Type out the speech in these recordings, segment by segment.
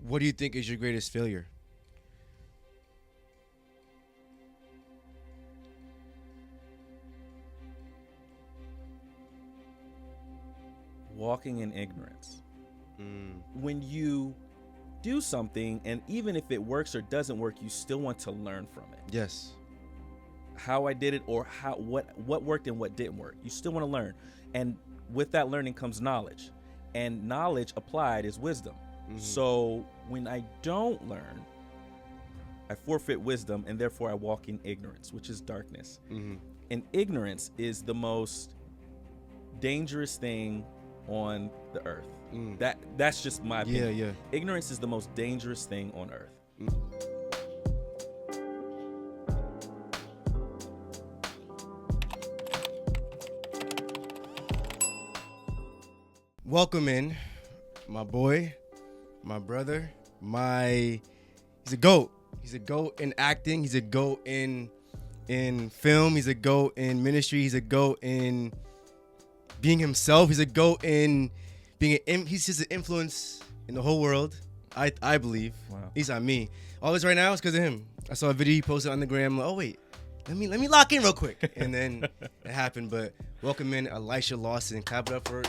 What do you think is your greatest failure? Walking in ignorance. Mm. When you do something, and even if it works or doesn't work, you still want to learn from it. Yes. How I did it, or what worked and what didn't work. You still want to learn, and with that learning comes knowledge, and knowledge applied is wisdom. Mm-hmm. So when I don't learn, I forfeit wisdom, and therefore I walk in ignorance, which is darkness. Mm-hmm. And ignorance is the most dangerous thing on the earth. That's just my opinion. Yeah. Ignorance is the most dangerous thing on earth. Welcome in, my boy, my brother, he's a GOAT. He's a GOAT in acting. He's a GOAT in film. He's a GOAT in ministry. He's a GOAT in being himself. He's a GOAT in being he's just an influence in the whole world. I believe. Wow. He's on me. All this right now is because of him. I saw a video he posted on the gram. Like, oh wait, let me lock in real quick, and then it happened. But welcome in, Elisha Lawson. Clap it up for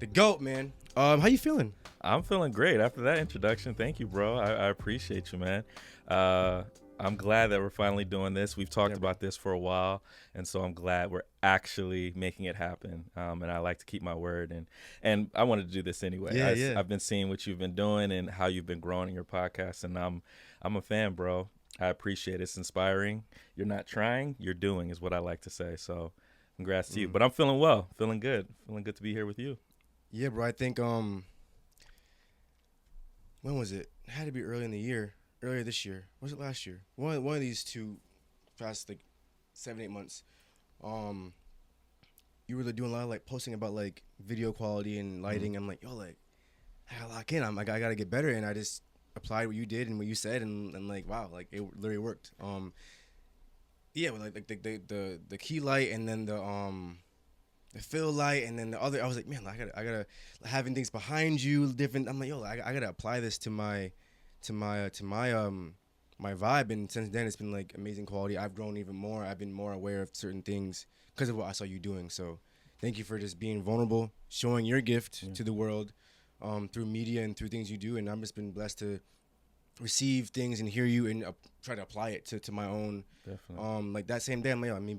the GOAT, man. How you feeling? I'm feeling great after that introduction. Thank you, bro. I appreciate you, man. I'm glad that we're finally doing this. We've talked about this for a while, and so I'm glad we're actually making it happen. And I like to keep my word, and I wanted to do this anyway. I've been seeing what you've been doing and how you've been growing in your podcast, and I'm a fan, bro. I appreciate it. It's inspiring. You're not trying, you're doing, is what I like to say. So congrats to you. But I'm feeling well, feeling good to be here with you. Yeah, bro. I think when was it? It had to be earlier this year. Was it last year? One of these two past like 7-8 months. You were doing a lot of like posting about like video quality and lighting. I'm like, yo, like I gotta lock in. I gotta get better, and I just applied what you did and what you said, and like wow, like it literally worked. Yeah, with like the key light, and then the fill light, and then the other. I was like, man, I gotta having things behind you different. I'm like, yo, I gotta apply this to my vibe, and since then it's been like amazing quality. I've grown even more. I've been more aware of certain things because of what I saw you doing. So thank you for just being vulnerable, showing your gift to the world through media and through things you do. And I've just been blessed to receive things and hear you and try to apply it to my own. Definitely. Like that same day, I'm like, let me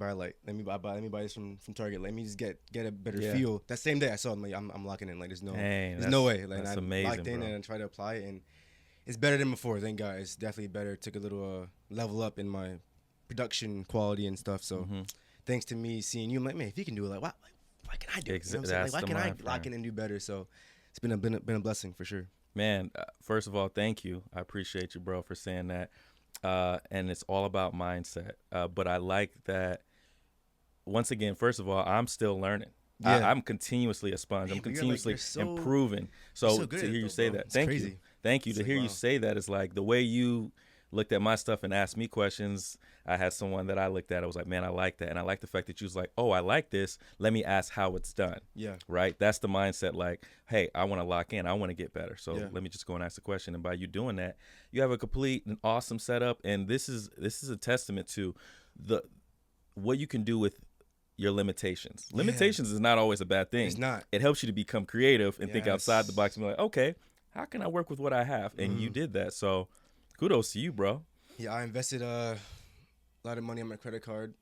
buy this from Target. Let me just get a better feel. That same day I saw it, I'm like, I'm locking in. Like there's no way. Like that's I amazing, locked in, bro. and I try to apply it, and it's better than before. Thank God, it's definitely better. Took a little level up in my production quality and stuff. So thanks to me seeing you, I'm like, man, if you can do it, like why can I do it? You know what I'm saying? Like, why can I lock in and do better? So it's been a blessing for sure. Man, first of all, thank you. I appreciate you, bro, for saying that. And it's all about mindset. But I like that. Once again, first of all, I'm still learning. Yeah. I'm continuously a sponge. I'm continuously improving. So to hear you say that, thank you. Thank you. To hear you say that is like the way you looked at my stuff and asked me questions. I had someone that I looked at. I was like, man, I like that. And I like the fact that you was like, oh, I like this. Let me ask how it's done. Yeah. Right? That's the mindset. Like, hey, I want to lock in. I want to get better. So let me just go and ask the question. And by you doing that, you have a complete and awesome setup. And this is a testament to what you can do with your limitations. Limitations is not always a bad thing. It's not. It helps you to become creative and think outside the box and be like, okay, how can I work with what I have? And you did that. So kudos to you, bro. Yeah, I invested a lot of money on my credit card.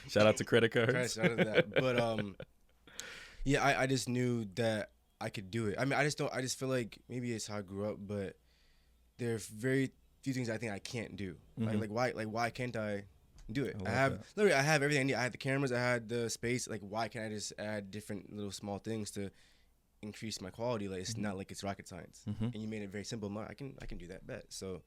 Shout out to credit cards. Shout out to that. But yeah, I just knew that I could do it. I mean, I just feel like maybe it's how I grew up, but there are very few things I think I can't do. Why can't I do it? I have everything I need. I had the cameras, I had the space. Like, why can't I just add different little small things to increase my quality? Like, it's not like it's rocket science. And you made it very simple. I can do that. Bet. So,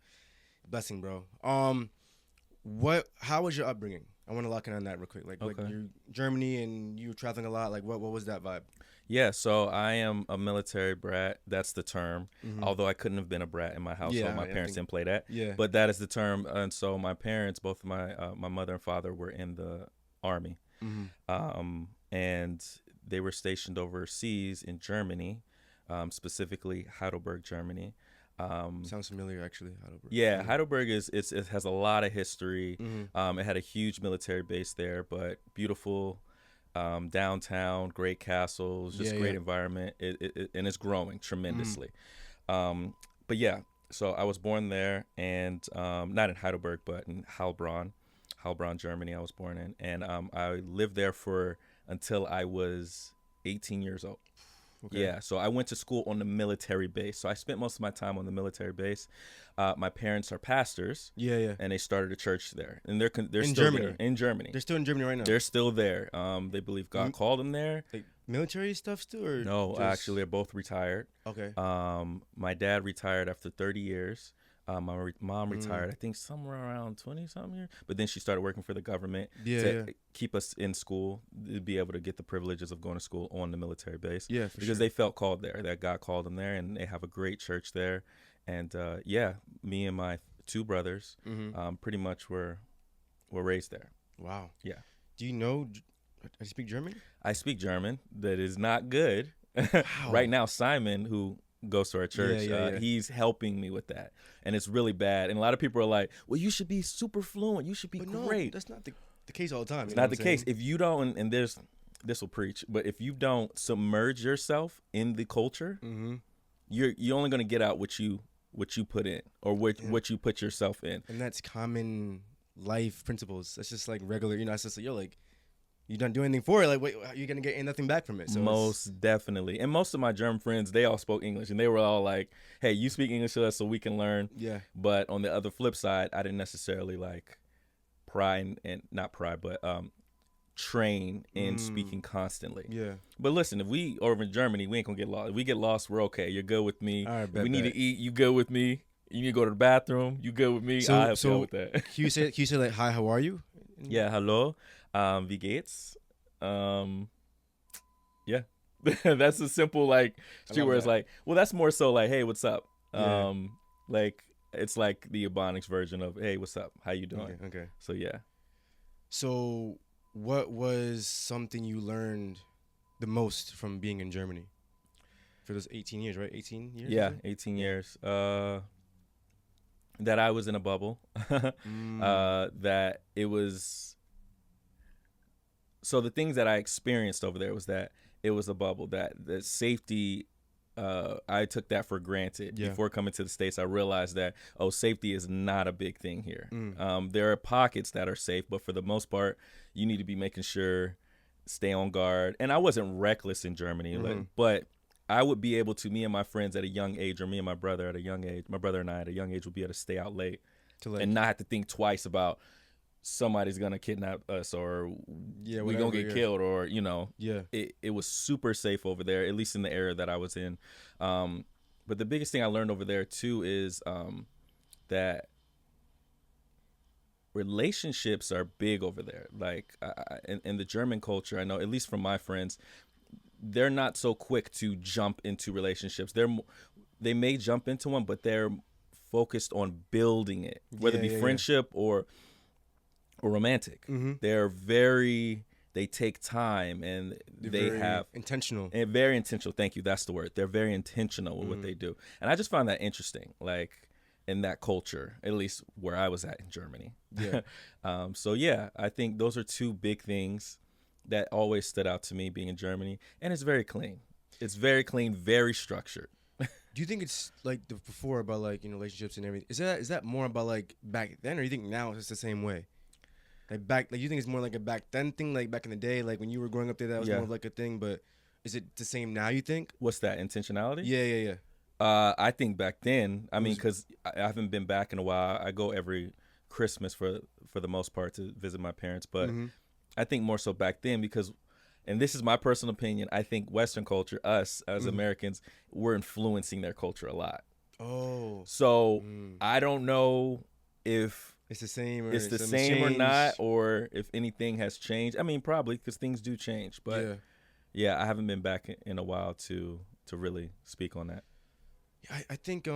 blessing, bro. How was your upbringing? I want to lock in on that real quick. Like you're Germany and you were traveling a lot. Like, what was that vibe? Yeah, so I am a military brat. That's the term. Although I couldn't have been a brat in my household. My parents didn't play that. Yeah. But that is the term. And so my parents, both of my mother and father, were in the Army. And they were stationed overseas in Germany. specifically Heidelberg, Germany. Sounds familiar, actually. Heidelberg. Yeah, Heidelberg it has a lot of history. Mm-hmm. It had a huge military base there, but beautiful downtown, great castles, just Yeah, great yeah. environment. And it's growing Mm-hmm. tremendously. But yeah, so I was born there, and not in Heidelberg, but in Heilbronn, Germany. I was born in, and I lived there for until I was 18 years old. Okay. Yeah, so I went to school on the military base. So I spent most of my time on the military base. My parents are pastors, Yeah, yeah. and they started a church there, and they're In still Germany. there in Germany. They're still in Germany right now. They're still there. They believe God called them there. Like military stuff still, or No, just... actually, they're both retired. Okay. My dad retired after 30 years. My mom retired, I think, somewhere around 20-something years. But then she started working for the government to keep us in school, to be able to get the privileges of going to school on the military base. Yeah, for because sure. they felt called there, that God called them there, and they have a great church there. And yeah, me and my two brothers pretty much were raised there. Wow. Yeah. Do you know? I speak German. I speak German. That is not good. Wow. Right now, Simon, who goes to our church, Yeah. he's helping me with that, and it's really bad. And a lot of people are like, "Well, you should be super fluent. You should be But great." no, that's not the case all the time. It's not the case. If you don't, and this will preach, but if you don't submerge yourself in the culture, you're only going to get out what you put in, or what you put yourself in. And that's common life principles. That's just like regular. It's just like, yo, like, you don't do anything for it. Like, wait, you're gonna get nothing back from it. So Most definitely. And most of my German friends, they all spoke English, and they were all like, "Hey, you speak English to us so we can learn." Yeah. But on the other flip side, I didn't necessarily like train in speaking constantly. Yeah. But listen, if we over in Germany, we ain't gonna get lost. If we get lost, we're okay. You're good with me. All right, If we need bet. to eat, you good with me. You need to go to the bathroom, you good with me. So- I help so- you out with that. Can you say like, hi, how are you? Yeah, hello. Wie geht's? Yeah. That's a simple street love where it's that. like, well, that's more so like, hey, what's up? Yeah. Like it's like the Ebonics version of, hey, what's up? How you doing? Okay. So yeah. So, what was something you learned the most from being in Germany for those 18 years? Right, 18 years. Yeah, was it? 18 years. That I was in a bubble. That it was. So the things that I experienced over there was that it was a bubble. That the safety, I took that for granted. Yeah. Before coming to the States, I realized that safety is not a big thing here. There are pockets that are safe, but for the most part, you need to be making sure, stay on guard. And I wasn't reckless in Germany, but I would be able to, me and my friends at a young age, or me and my brother at a young age, my brother and I at a young age would be able to stay out late and not have to think twice about somebody's gonna kidnap us, or we gonna whatever, get killed, or Yeah. it was super safe over there, at least in the area that I was in. But the biggest thing I learned over there too is that relationships are big over there. Like in the German culture, I know, at least from my friends, they're not so quick to jump into relationships. They may jump into one, but they're focused on building it, whether it be friendship or romantic. They take time, and they have intentional. and very intentional. Thank you. That's the word. They're very intentional with what they do. And I just find that interesting, like in that culture, at least where I was at in Germany. Yeah. So yeah, I think those are two big things that always stood out to me being in Germany. And it's very clean. It's very clean, very structured. Do you think it's like the before about like relationships and everything? Is that more about like back then, or you think now it's the same way? Like you think it's more like a back then thing, like back in the day, like when you were growing up there, that was more of like a thing. But is it the same now? You think? What's that, intentionality? Yeah. I think back then, I mean, because I haven't been back in a while. I go every Christmas for the most part to visit my parents, but I think more so back then because, and this is my personal opinion, I think Western culture, us as Americans, we're influencing their culture a lot. Oh. So I don't know if It's the same, or it's the something's same or changed. not, or if anything has changed. I mean, probably because things do change, but yeah, I haven't been back in a while to really speak on that. I think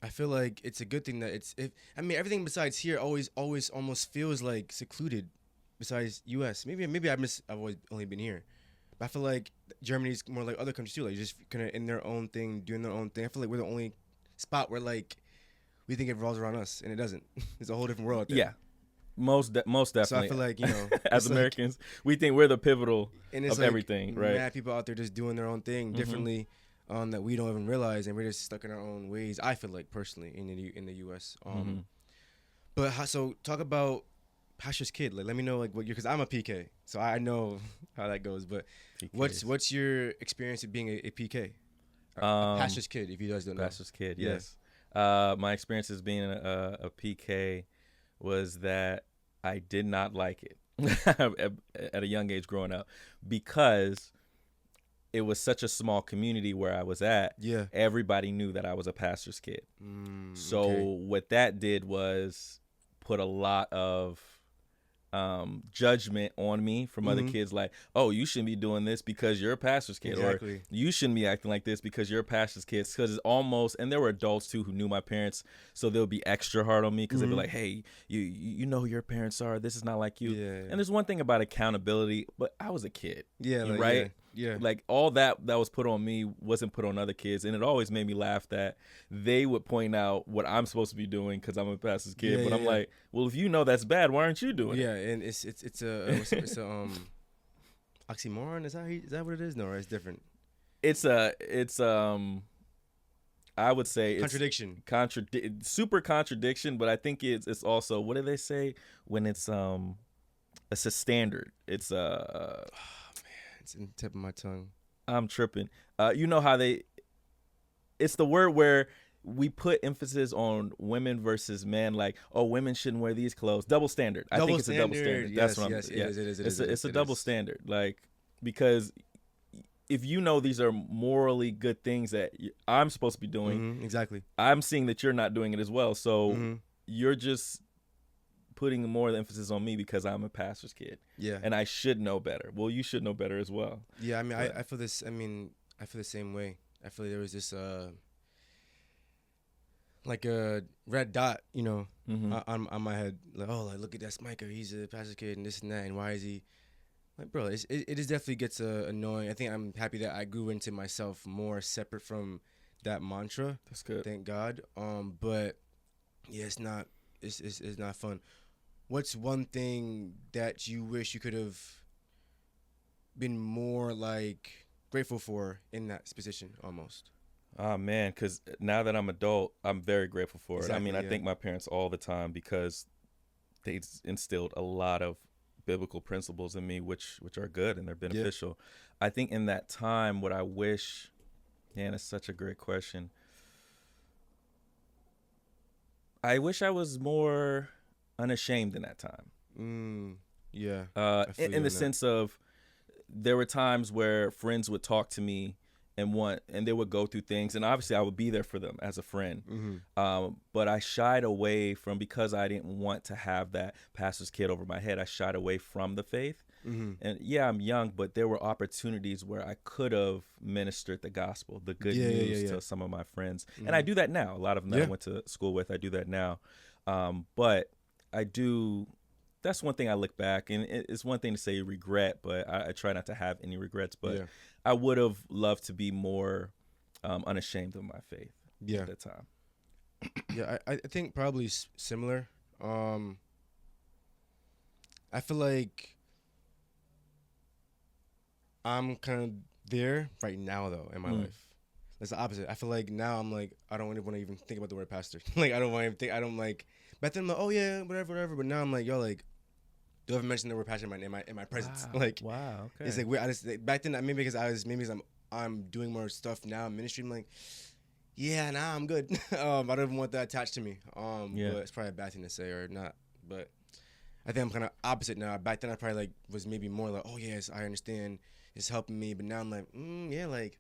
I feel like it's a good thing that everything besides here always almost feels like secluded, besides U.S. Maybe I've always only been here, But I feel like Germany's more like other countries too, like just kind of in their own thing, doing their own thing. I feel like we're the only spot where like we think it revolves around us, and it doesn't. It's a whole different world out there. Yeah, most definitely. So I feel like, you know, as it's like- Americans, we think we're the pivotal and it's of like everything, right? mad people out there just doing their own thing differently, that we don't even realize, and we're just stuck in our own ways. I feel like personally in the U.S. But so talk about pastor's kid. Like, let me know like what you're, because I'm a PK, so I know how that goes. But PKs. what's your experience of being a PK, a pastor's kid? If you guys don't know, Pastor's kid, Yeah. yes. My experience as being a PK was that I did not like it at a young age growing up, because it was such a small community where I was at. Yeah. Everybody knew that I was a pastor's kid. So okay. what that did was put a lot of judgment on me from other kids, like, oh, you shouldn't be doing this because you're a pastor's kid, Exactly. or you shouldn't be acting like this because you're a pastor's kid. Because it's almost, and there were adults too who knew my parents, so they'll be extra hard on me because they'll be like, hey, you know who your parents are, this is not like you. Yeah. And there's one thing about accountability, but I was a kid. Yeah. Like, right? Yeah. Like all that was put on me wasn't put on other kids, and it always made me laugh that they would point out what I'm supposed to be doing because I'm a pastor's kid. Yeah, but yeah, I'm yeah. like, well, if you know that's bad, why aren't you doing it? Yeah, and it's a oxymoron. Is that what it is? No, right? It's different. It's I would say it's Contradiction. super contradiction, but I think it's also, what do they say when it's a standard? It's It's in the tip of my tongue. I'm tripping. You know how it's the word where we put emphasis on women versus men, like, oh, women shouldn't wear these clothes. Double standard. I think it's a double standard. Yes, That's what yes, I'm. it Yeah, is. it's a double standard. Like, because if you know these are morally good things that I'm supposed to be doing, Exactly. I'm seeing that you're not doing it as well. So Mhm. you're just putting more emphasis on me because I'm a pastor's kid, Yeah. and I should know better. Well, you should know better as well. Yeah. I mean, But- I feel this. I mean, I feel the same way. I feel like there was this like a red dot, you know, on my head. Like, oh, like, look at that Micah. He's a pastor's kid and this and that. And why is he? Like, bro, it is definitely gets annoying. I think I'm happy that I grew into myself more separate from that mantra. That's good. Thank God. But yeah, it's not fun. What's one thing that you wish you could have been more like grateful for in that position almost? Oh man, because now that I'm adult, I'm very grateful for it. I mean, Exactly, I yeah. thank my parents all the time because they instilled a lot of biblical principles in me, which are good and they're beneficial. I think in that time, what I wish, man, it's such a great question. I wish I was more unashamed in that time. Yeah. feel In you on the that. sense of, there were times where friends would talk to me and they would go through things, and obviously I would be there for them as a friend. But I shied away from, because I didn't want to have that pastor's kid over my head. I shied away from the faith. And yeah, I'm young, but there were opportunities where I could have ministered the gospel, the good news to some of my friends. And I do that now. A lot of them that I went to school with, I do that now. But I do, that's one thing I look back, and it's one thing to say regret, but I try not to have any regrets. But I would have loved to be more unashamed of my faith at that time. Yeah, I think probably similar. I feel like I'm kind of there right now, though, in my life. That's the opposite. I feel like now I'm like, I don't want to even think about the word pastor. Like, I don't want to think, I don't like, back then I'm like, oh yeah, whatever. But now I'm like, yo, like, do I ever mention the word pastor in my presence? Like, Wow. Okay. it's like weird. I just, back then, maybe because I'm doing more stuff now in ministry. I'm like, yeah, nah, I'm good. I don't even want that attached to me. But it's probably a bad thing to say or not. But I think I'm kind of opposite now. Back then, I probably like was maybe more like, oh yes, I understand, it's helping me. But now I'm like, yeah, like,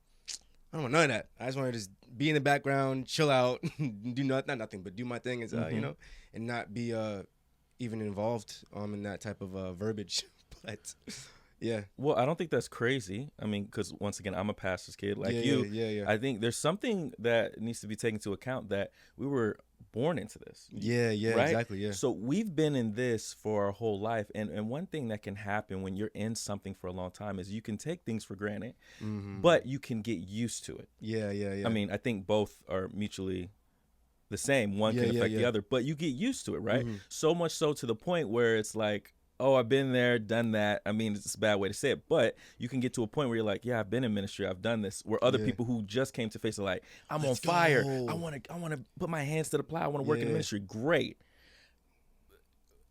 I don't want none of that. I just want to just be in the background, chill out, do not nothing, but do my thing, as you know, and not be even involved in that type of verbiage. But yeah. Well, I don't think that's crazy. I mean, because once again, I'm a pastor's kid like Yeah, you. yeah. I think there's something that needs to be taken into account, that we were born into this. Yeah, right? exactly, yeah. So we've been in this for our whole life. And one thing that can happen when you're in something for a long time is you can take things for granted, but you can get used to it. Yeah. I mean, I think both are mutually the same. One can affect the other, but you get used to it, right? So much so to the point where it's like, oh, I've been there, done that. I mean, it's a bad way to say it, but you can get to a point where you're like, yeah, I've been in ministry, I've done this. Where other people who just came to face are like, I'm on fire. I want to put my hands to the plow. I want to work in the ministry. Great.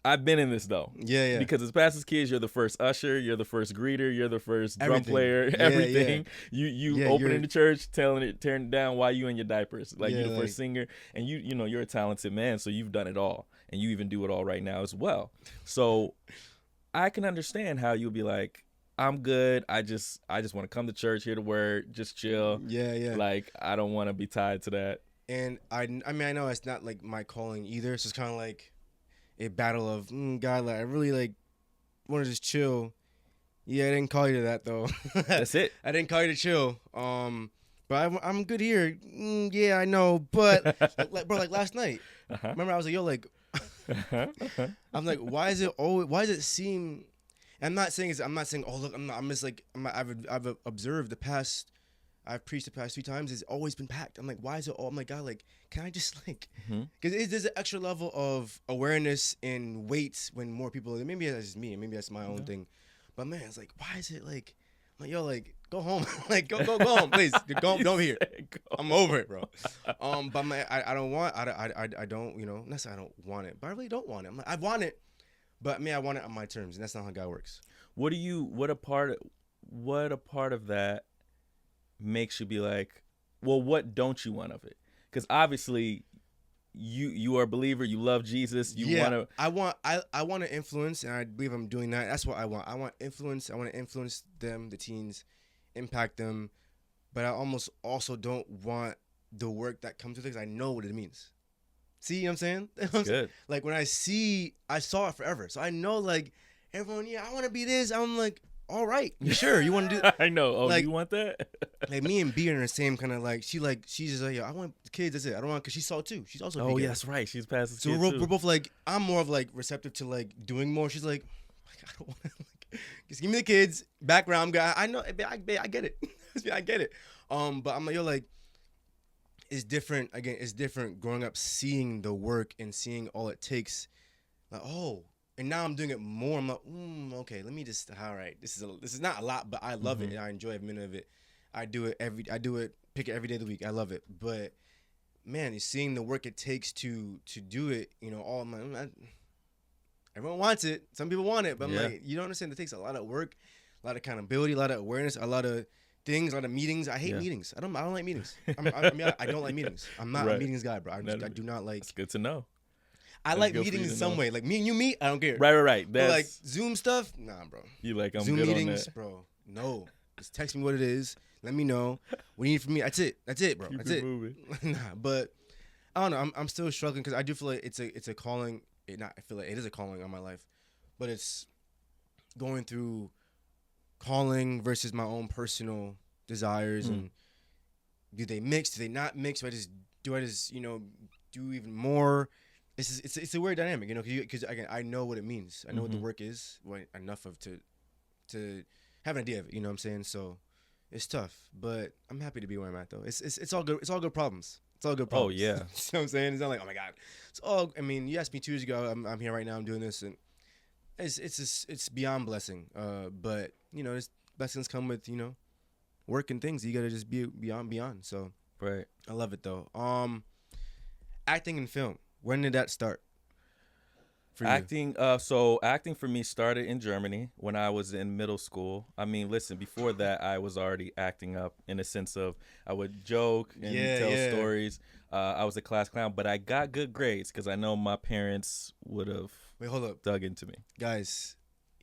I've been in this though. Yeah. Because as pastor's kids, you're the first usher, you're the first greeter, you're the first drum player, everything. You opening the church, tearing it down while you in your diapers. Like you're the first singer, and you know you're a talented man, so you've done it all, and you even do it all right now as well. So I can understand how you'll be like, I'm good. I just want to come to church, hear the word, just chill. Yeah. Like I don't want to be tied to that. And I mean, I know it's not like my calling either. So it's kind of like a battle of God, like I really like want to just chill. Yeah, I didn't call you to that though. That's it. I didn't call you to chill. But I'm good here. Yeah, I know. But like last night, remember I was like, yo, like, I'm like, why does it seem? I'm not saying oh look, I'm just like I've observed I've preached the past 3 times. It's always been packed. I'm like, why is it all? I'm like, God, like, can I just like, because there's an extra level of awareness and weight when more people. Maybe that's just me. Maybe that's my own thing. But man, it's like, why is it like, I'm like, yo, like, go home, like, go home, please, don't here. I'm over it, bro. But I don't want, I don't, you know, not say I don't want it, but I really don't want it. I'm like, I want it, but I want it on my terms, and that's not how God works. What a part of that makes you be like, well, what don't you want of it? Because obviously you are a believer, you love Jesus, I want to influence, and I believe I'm doing that. That's what I want influence. I want to influence them, the teens, impact them, but I almost also don't want the work that comes with it because I know what it means. See what I'm saying? That's good. Like when I saw it forever, so I know like everyone, I want to be this. I'm like, all right, you sure you want to do? I know. Oh, like, you want that? Like me and B are in the same kind of like she's just like, yo, I want kids. That's it. I don't want because she saw it too. She's also yeah, that's right. She's past. So we're both like, I'm more of like receptive to like doing more. She's like I don't want to like just give me the kids background guy. I know, I get it. I get it. But I'm like, yo, like it's different. Again, it's different growing up, seeing the work and seeing all it takes. Like, oh. And now I'm doing it more. I'm like, okay, let me just, all right, this is not a lot, but I love it and I enjoy every minute of it. I do it, pick it every day of the week. I love it. But man, you're seeing the work it takes to do it, you know, everyone wants it. Some people want it, but I'm like, you don't understand. It takes a lot of work, a lot of accountability, a lot of awareness, a lot of things, a lot of meetings. I hate meetings. I don't like meetings. I don't like meetings. I'm not a meetings guy, bro. I do not like. It's good to know. I like meetings in some way. Like me and you meet, I don't care. Right. But like Zoom stuff, nah, bro. You like I'm Zoom good meetings, on that. bro. No, just text me what it is. Let me know what you need from me. That's it, bro. Keep That's it it. moving. Nah, but I don't know. I'm still struggling because I do feel like it's a calling. I feel like it is a calling on my life, but it's going through calling versus my own personal desires and do they mix? Do they not mix? Do I just do even more? It's a weird dynamic, because again, I know what it means. I know what the work is, enough of to have an idea of it. You know what I'm saying? So it's tough, but I'm happy to be where I'm at though. It's all good. It's all good problems. It's all good problems. Oh yeah. You know what I'm saying? It's not like, oh my God. It's all. I mean, you asked me 2 years ago. I'm here right now. I'm doing this, and it's beyond blessing. But this blessings come with work and things. You gotta just be beyond. So right. I love it though. Acting in film. When did that start? Acting for me started in Germany when I was in middle school. I mean, listen, before that, I was already acting up in a sense of I would joke and tell stories. I was a class clown, but I got good grades because I know my parents would have dug into me. Guys,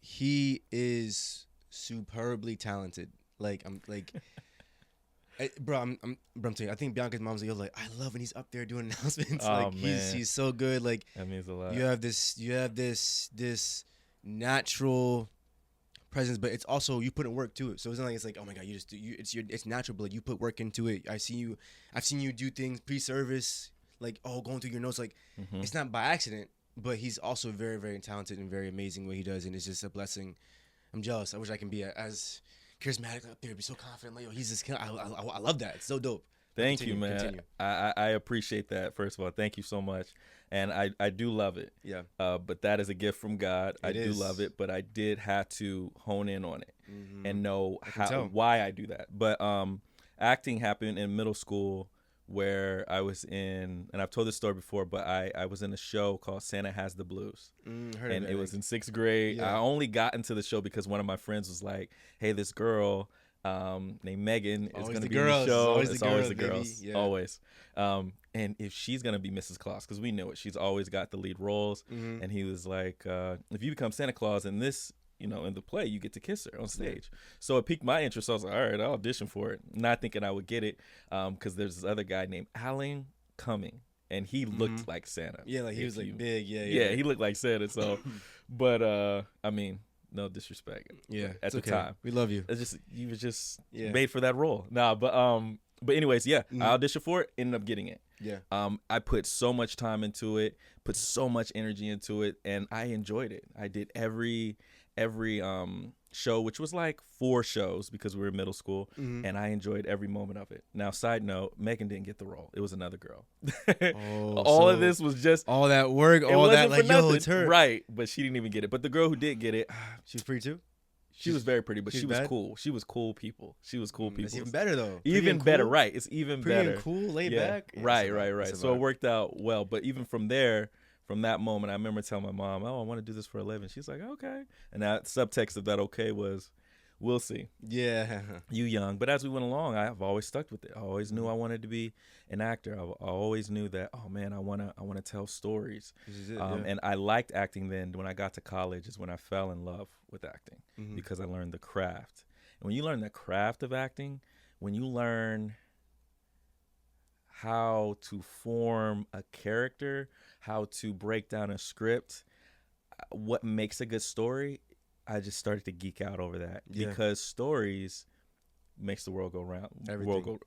he is superbly talented. I'm telling you, I think Bianca's mom's like, I love when he's up there doing announcements. Oh, man. He's so good. Like that means a lot. You have this natural presence, but it's also you put in work to it. So it's not like it's like, oh my God, it's natural, but like you put work into it. I've seen you do things pre-service. like going through your notes. Like it's not by accident, but he's also very, very talented and very amazing what he does, and it's just a blessing. I'm jealous. I wish I can be as charismatic up there, be so confident. Like, yo, he's just I love that. It's so dope. Thank you, man. I appreciate that. First of all, thank you so much. And I do love it. Yeah. But that is a gift from God. I do love it, but I did have to hone in on it and know why I do that. But acting happened in middle school where I was in, and I've told this story before, but I was in a show called Santa Has the Blues. And it was in 6th grade. Yeah. I only got into the show because one of my friends was like, hey, this girl named Megan is going to be in the show. It's always the girls. Yeah. Always. And if she's going to be Mrs. Claus, because we know it, she's always got the lead roles. And he was like, if you become Santa Claus in this, in the play, you get to kiss her on stage. So it piqued my interest. So I was like, all right, I'll audition for it. Not thinking I would get it because there's this other guy named Alan Cumming. And he looked like Santa. Yeah, like he was like big. Yeah, he looked like Santa. So, but I mean, no disrespect. Yeah, at the time, we love you. It's just you were just made for that role. Nah, but anyways, I auditioned for it. Ended up getting it. Yeah. I put so much time into it, put so much energy into it, and I enjoyed it. I did every show, which was like 4 shows because we were in middle school, and I enjoyed every moment of it. Now, side note, Megan didn't get the role. It was another girl. All of this was just all that work, all that like, yo, it's her. Right, but she didn't even get it. But the girl who did get it, she was pretty too? She was very pretty, but she was cool. She was cool people. She was cool people. It's even better though. Even better, right? It's even pretty better. Cool, laid back. Yeah, right. So it worked out well. But even from there, from that moment, I remember telling my mom, "Oh, I want to do this for a living." She's like, "Okay." And that subtext of that "okay" was, "We'll see." Yeah. You young, but as we went along, I've always stuck with it. I always knew I wanted to be an actor. I always knew that. Oh man, I wanna tell stories. This is it, and I liked acting. Then when I got to college, is when I fell in love with acting because I learned the craft. And when you learn the craft of acting, when you learn how to form a character, how to break down a script, what makes a good story, I just started to geek out over that because stories makes the world go round.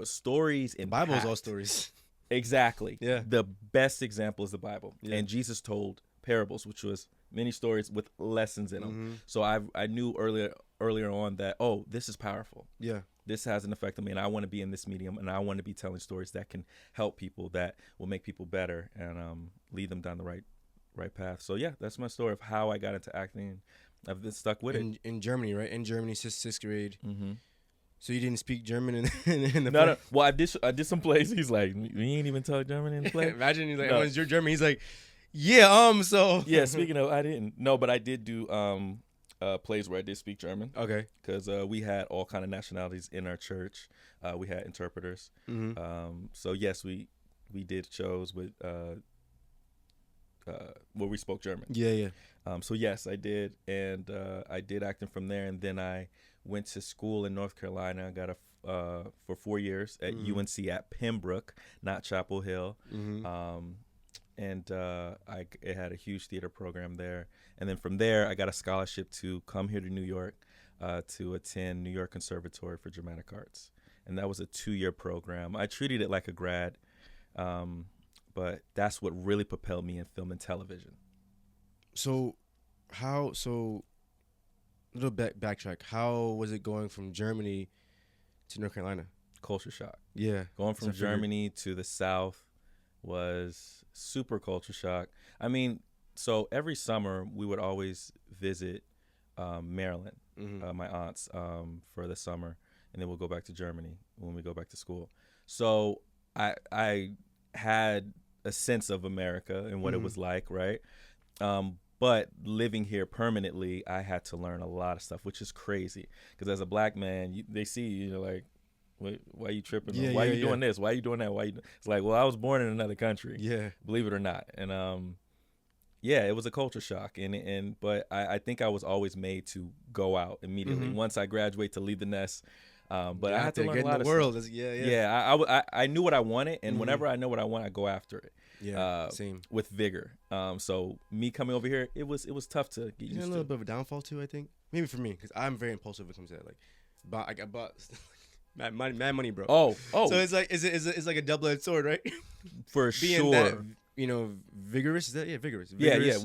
Stories in the Bible is all stories. Exactly. Yeah. The best example is the Bible, and Jesus told parables, which was many stories with lessons in them. So I knew earlier on that this is powerful. Yeah. This has an effect on me, and I want to be in this medium, and I want to be telling stories that can help people, that will make people better, and lead them down the right path. So yeah, that's my story of how I got into acting. I've been stuck with it. In Germany, right? In Germany, 6th grade. So you didn't speak German in the play? No. Well, I did some plays. He's like, you ain't even talk German in the play? Imagine he's like, when's your German? He's like, yeah, so. Yeah, speaking of, I didn't. No, but I did do plays where I did speak German. Okay. Because we had all kind of nationalities in our church. We had interpreters. So yes, we did shows with where we spoke German. Yeah. So yes, I did, and I did acting from there, and then I went to school in North Carolina. I got for 4 years at UNC at Pembroke, not Chapel Hill, and it had a huge theater program there. And then from there, I got a scholarship to come here to New York to attend New York Conservatory for Dramatic Arts, and that was a 2-year program. I treated it like a grad, but that's what really propelled me in film and television. So, little backtrack. How was it going from Germany to North Carolina? Culture shock. Yeah. Going from Germany to the South was super culture shock. I mean, so every summer we would always visit Maryland, my aunts, for the summer, and then we'll go back to Germany when we go back to school. So I had a sense of America and what it was like, right? But living here permanently, I had to learn a lot of stuff, which is crazy. Because as a black man, they see you, like, why are you tripping? Why are you doing this? Why are you doing that? It's like, well, I was born in another country. Yeah. Believe it or not. And it was a culture shock. But I think I was always made to go out immediately. Once I graduate, to leave the nest. But I had to learn a lot of stuff. Yeah. I knew what I wanted, and whenever I know what I want, I go after it. Yeah, same. With vigor. So me coming over here, it was tough to get used to. A little bit of a downfall too, I think. Maybe for me, because I'm very impulsive when it comes to that. Like, I bought mad money, bro. Oh, So it's like it's like a double-edged sword, right? for Being sure. that, vigorous. Is that vigorous? Yeah, Vigorous,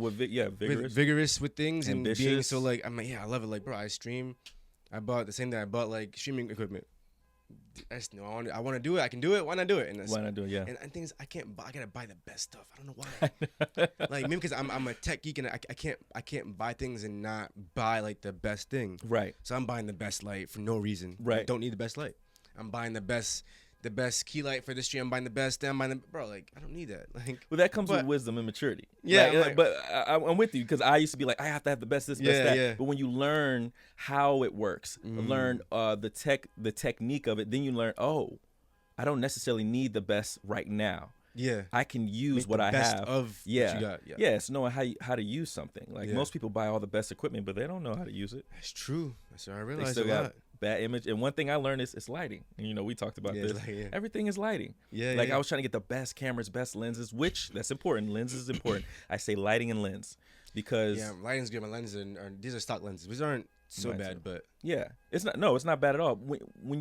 vigorous. vigorous with things and being Ambitious. so like I'm like I love it. Like bro, I stream. I bought the same thing. I bought like streaming equipment. I want to do it. I can do it. Why not do it? And that's, Why not do it? Yeah. And things I can't buy. I gotta buy the best stuff. I don't know why. Like maybe because I'm a tech geek and I can't buy things and not buy like the best thing. Right. So I'm buying the best light for no reason. Right. I don't need the best light. I'm buying the best key light for this stream. I'm buying the best. I'm buying the bro. Like I don't need that. Like Well, that comes with but- wisdom and maturity. Yeah, Like, I'm like- but I'm with you because I used to be like, I have to have the best this, best Yeah, that. yeah. But when you learn how it works, learn the technique of it, then you learn, oh, I don't necessarily need the best right now. yeah. I can use Make what the I best have. of what yeah. you got. Yeah. Yeah, it's knowing how to use something. Like Yeah. most people buy all the best equipment, but they don't know how to use it. That's true. That's what I They realized still a got lot. bad image. And one thing I learned is it's lighting. And, we talked about Yeah, this. it's like, yeah. Everything is lighting. Yeah. Like yeah. I was trying to get the best cameras, best lenses, which that's important. Lenses is important. I say lighting and lens because Yeah, lighting's good. My lenses are these are stock lenses. These aren't so Mine bad, too. but yeah, it's not bad at all. When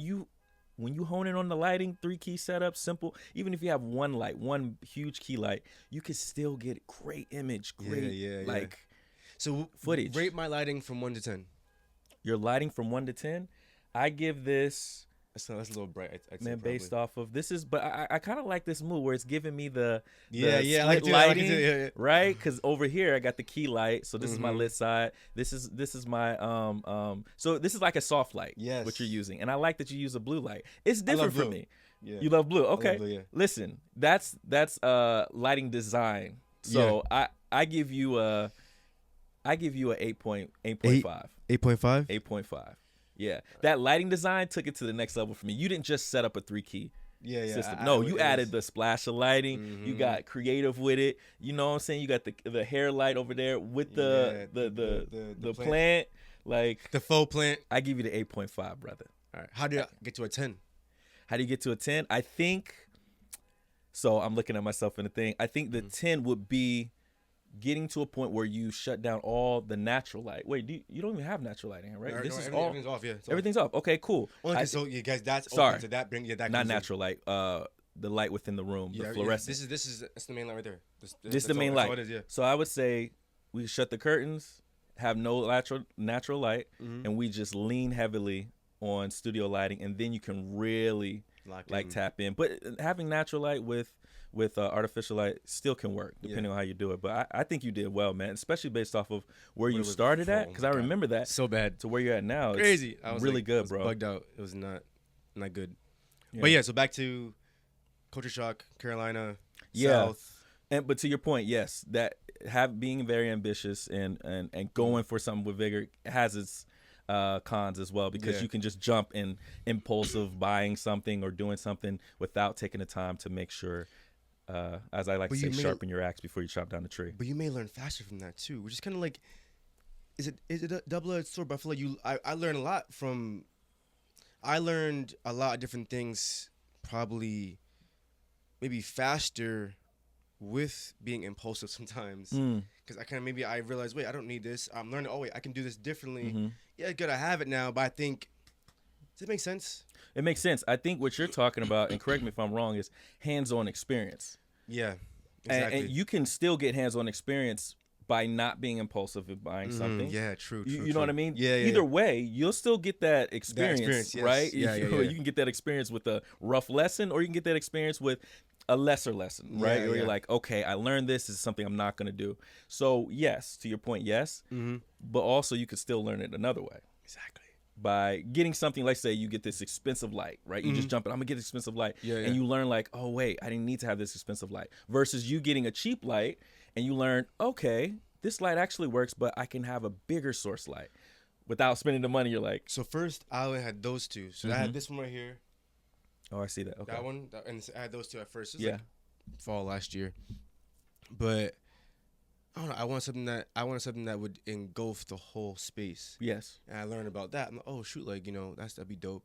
you hone in on the lighting, 3-key setup, simple. Even if you have one light, one huge key light, you can still get great image, great yeah. like so footage. Rate my lighting from 1 to 10. your lighting from 1 to 10. I give this. That's a little bright. I'd Man, say based probably. off of this is, but I kind of like this move where it's giving me the Yeah, the yeah, I like split it too, I like it lighting, too, yeah. right? Because over here I got the key light, so this is my Mhm. lit side. This is my so this is like a soft light. Yes. What you're using, and I like that you use a blue light. It's I different love for blue. me. Yeah. You love blue, okay? blue, yeah. Listen, that's lighting design. So I give you a 8.5. 8.5. 8.5. Yeah, that lighting design took it to the next level for me. You didn't just set up a 3-key Yeah, yeah. system. I- No, I- you it added was- the splash of lighting. You Mhm. got creative with it. You know what I'm saying? You got the hair light over there with the Yeah, the the plant. Like the faux plant. I give you the 8.5, brother. All right. How do I get to a 10? How do you get to a 10? I think. So I'm looking at myself in the thing. I think the 10 would be getting to a point where you shut down all the natural light. Wait, you don't even have natural lighting, right? No, This is everything- all everything's off. Yeah. it's off. everything's off. Okay, cool. Only I 'cause so you guys, that's Sorry. open, so that brings that Not comes in. natural light. The light within the room, Yeah, the yeah, fluorescent. this is that's the main light right there. This That's is the main all, light. That's all it is, yeah. So I would say we shut the curtains, have no natural light, Mhm. and we just lean heavily on studio lighting, and then you can really Lock like in. tap in. But having natural light with artificial light still can work depending on how you do it. But I think you did well, man, especially based off of where you it was started at, before. because I God. remember that So bad. to where you're at now. It's Crazy. I was really like, good, I was bro. Bugged out. It was not good. Yeah. But yeah, so back to Culture Shock, Carolina, Yeah. South. But to your point, yes, that being very ambitious and going for something with vigor has its cons as well, because Yeah. you can just jump in impulsive buying something or doing something without taking the time to make sure, as I like But to say, you may- sharpen your axe before you chop down the tree. But you may learn faster from that too, which is kind of like, is it a double-edged sword? But I feel like I learned a lot from. I learned a lot of different things, probably, maybe faster, with being impulsive sometimes. Mm. Because I realized, wait, I don't need this. I'm learning. Oh wait, I can do this differently. Mhm. Yeah, good. I have it now, but I think, does it make sense? It makes sense. I think what you're talking about, and correct me if I'm wrong, is hands-on experience. Yeah, And- exactly. And you can still get hands-on experience by not being impulsive in buying Mhm, something. Yeah, true. You know what I mean? Yeah, yeah. Either way, you'll still get that experience, yes. right? Yeah, You yeah, yeah. You can get that experience with a rough lesson, or you can get that experience with a lesser lesson, right? Yeah, Where yeah. you're like, okay, I learned this. This is something I'm not going to do. So, yes, to your point, yes. Mm-hmm. But also, you could still learn it another way. Exactly. By getting something, like say you get this expensive light, right? You just jump in, I'm gonna get this expensive light. Yeah, yeah. And you learn like, oh wait, I didn't need to have this expensive light. Versus you getting a cheap light and you learn, okay, this light actually works, but I can have a bigger source light. Without spending the money, you're like, So first, I only had those two. So I had this one right here, oh, I see that. Okay. that one, and I had those two at first. It was Yeah. like fall last year, but I don't know. I wanted something that would engulf the whole space. Yes. And I learned about that. I'm like, oh shoot, like that'd be dope.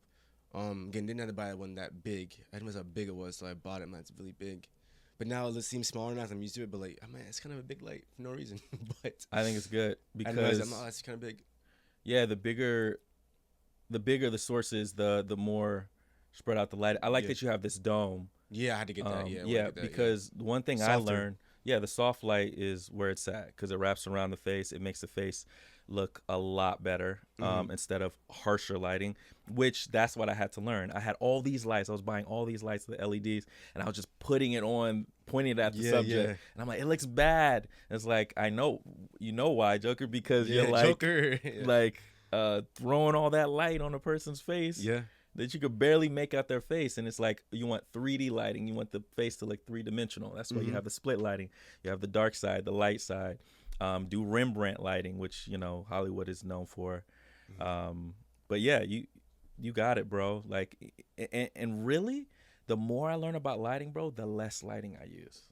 Again, didn't have to buy one that big. I didn't realize how big it was, so I bought it. Man, it's really big. But now it seems smaller now as I'm used to it. But like, man, it's kind of a big light for no reason. But I think it's good I realized because that's kind of big. yeah, the bigger the source is, the more Spread out the light. I like Yeah. that you have this dome. Yeah, I had to get that. Yeah, I wanna Yeah, get that, because the one thing I Softer. learned, yeah, the soft light is where it's at because it wraps around the face. It makes the face look a lot better instead of harsher lighting, which that's what I had to learn. I had all these lights. I was buying all these lights, the LEDs, and I was just putting it on, pointing it at the Yeah, subject. yeah. And I'm like, it looks bad. And it's like, I know, you know why, Joker, because Yeah, you're like, Joker. Yeah. like throwing all that light on a person's face Yeah. that you could barely make out their face. And it's like, you want 3D lighting. You want the face to look three-dimensional. That's why you have the split lighting. You have the dark side, the light side. Do Rembrandt lighting, which, you know, Hollywood is known for. But yeah, you got it, bro. Like, and really, the more I learn about lighting, bro, the less lighting I use.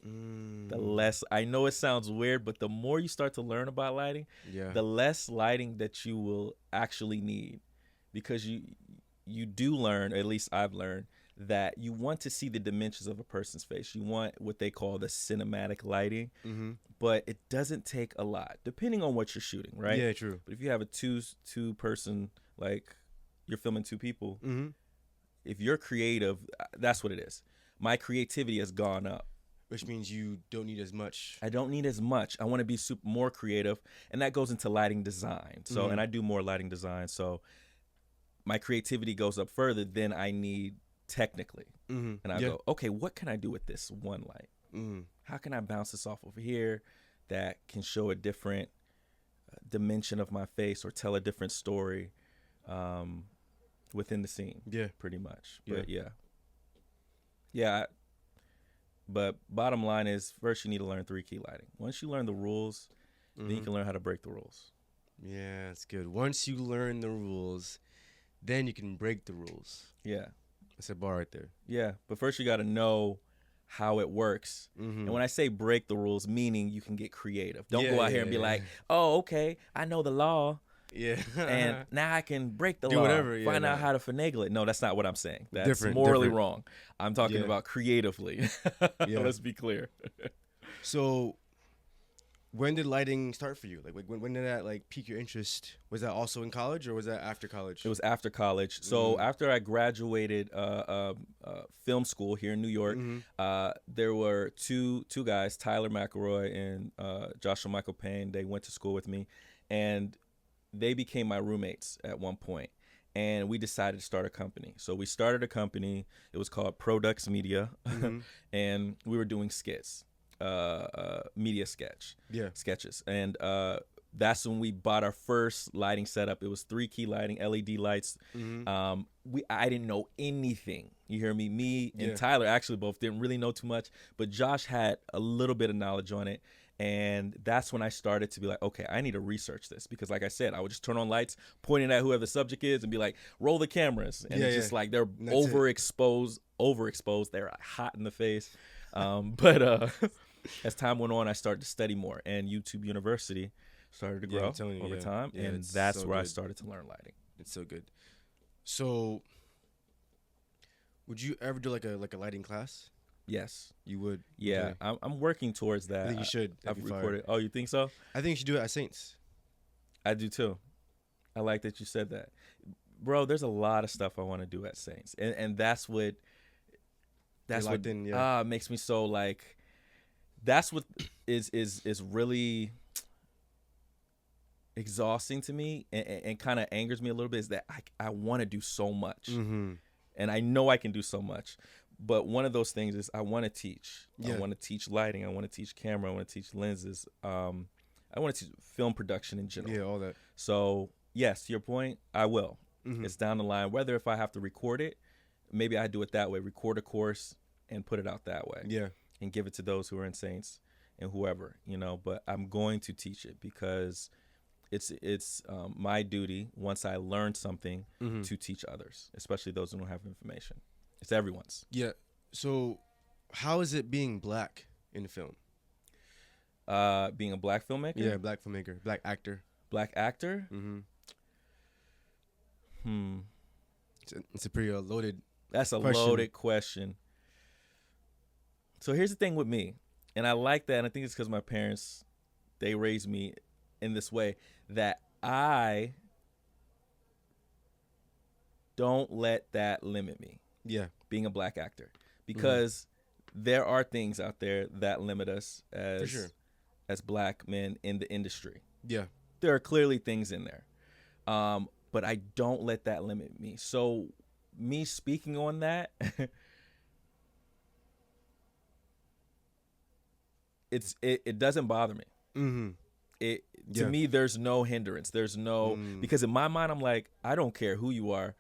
The less, I know it sounds weird, but the more you start to learn about lighting, Yeah. the less lighting that you will actually need, because you do learn, at least I've learned, that you want to see the dimensions of a person's face. You want what they call the cinematic lighting, but it doesn't take a lot, depending on what you're shooting, right? Yeah, true. But if you have a two person, like you're filming two people, if you're creative, that's what it is. My creativity has gone up. Which means you don't need as much. I don't need as much. I want to be more creative, and that goes into lighting design. So, and I do more lighting design. So, my creativity goes up further than I need technically. And I go, okay, what can I do with this one light? How can I bounce this off over here that can show a different dimension of my face or tell a different story within the scene? Yeah. Pretty much. But yeah. But bottom line is, first you need to learn 3 key lighting. Once you learn the rules, then you can learn how to break the rules. Yeah, that's good. Once you learn the rules, then you can break the rules. Yeah. That's a bar right there. Yeah, but first you got to know how it works. And when I say break the rules, meaning you can get creative. Don't go out here and be like, oh, okay, I know the law. Yeah. And now I can break the Do law. whatever, Find out how to finagle it. No, that's not what I'm saying. That's Different, morally different. wrong. I'm talking about creatively. Let's be clear. So, when did lighting start for you? Like, when did that like pique your interest? Was that also in college or was that after college? It was after college. So after I graduated film school here in New York, there were two guys, Tyler McElroy and Joshua Michael Payne. They went to school with me, and they became my roommates at one point, and we decided to start a company. So we started a company. It was called Products Media, and we were doing skits, media sketches. And that's when we bought our first lighting setup. It was 3 key lighting, LED lights. I didn't know anything. You hear me? Me and Tyler actually both didn't really know too much, but Josh had a little bit of knowledge on it. And that's when I started to be like, okay, I need to research this, because like I said, I would just turn on lights, pointing at whoever the subject is and be like, roll the cameras. And it's just like, they're overexposed. They're hot in the face. But as time went on, I started to study more, and YouTube University started to grow over time. And that's where I started to learn lighting. It's so good. So, would you ever do like a lighting class? Yes. You would? Yeah. Okay. I'm working towards that. I think you should. I've recorded. Oh, you think so? I think you should do it at Saints. I do too. I like that you said that. Bro, there's a lot of stuff I want to do at Saints. And that's what makes me so like, that's what is really exhausting to me and kind of angers me a little bit, is that I want to do so much. And I know I can do so much. But one of those things is I want to teach. I want to teach lighting. I want to teach camera. I want to teach lenses. I want to teach film production in general. Yeah, all that. So, yes, to your point, I will. It's down the line. Whether if I have to record it, maybe I do it that way. Record a course and put it out that way. Yeah. And give it to those who are in Saints and whoever, But I'm going to teach it, because it's my duty, once I learn something, to teach others, especially those who don't have information. It's everyone's. Yeah. So, how is it being black in film? Being a black filmmaker? Yeah, black filmmaker, black actor. Black actor? It's a pretty loaded. That's a loaded question. So here's the thing with me, and I like that, and I think it's because my parents, they raised me in this way, that I don't let that limit me. Yeah. Being a black actor, because there are things out there that limit us as black men in the industry. Yeah. There are clearly things in there, but I don't let that limit me. So me speaking on that, it doesn't bother me. Mm-hmm. To me, there's no hindrance. There's no because in my mind, I'm like, I don't care who you are,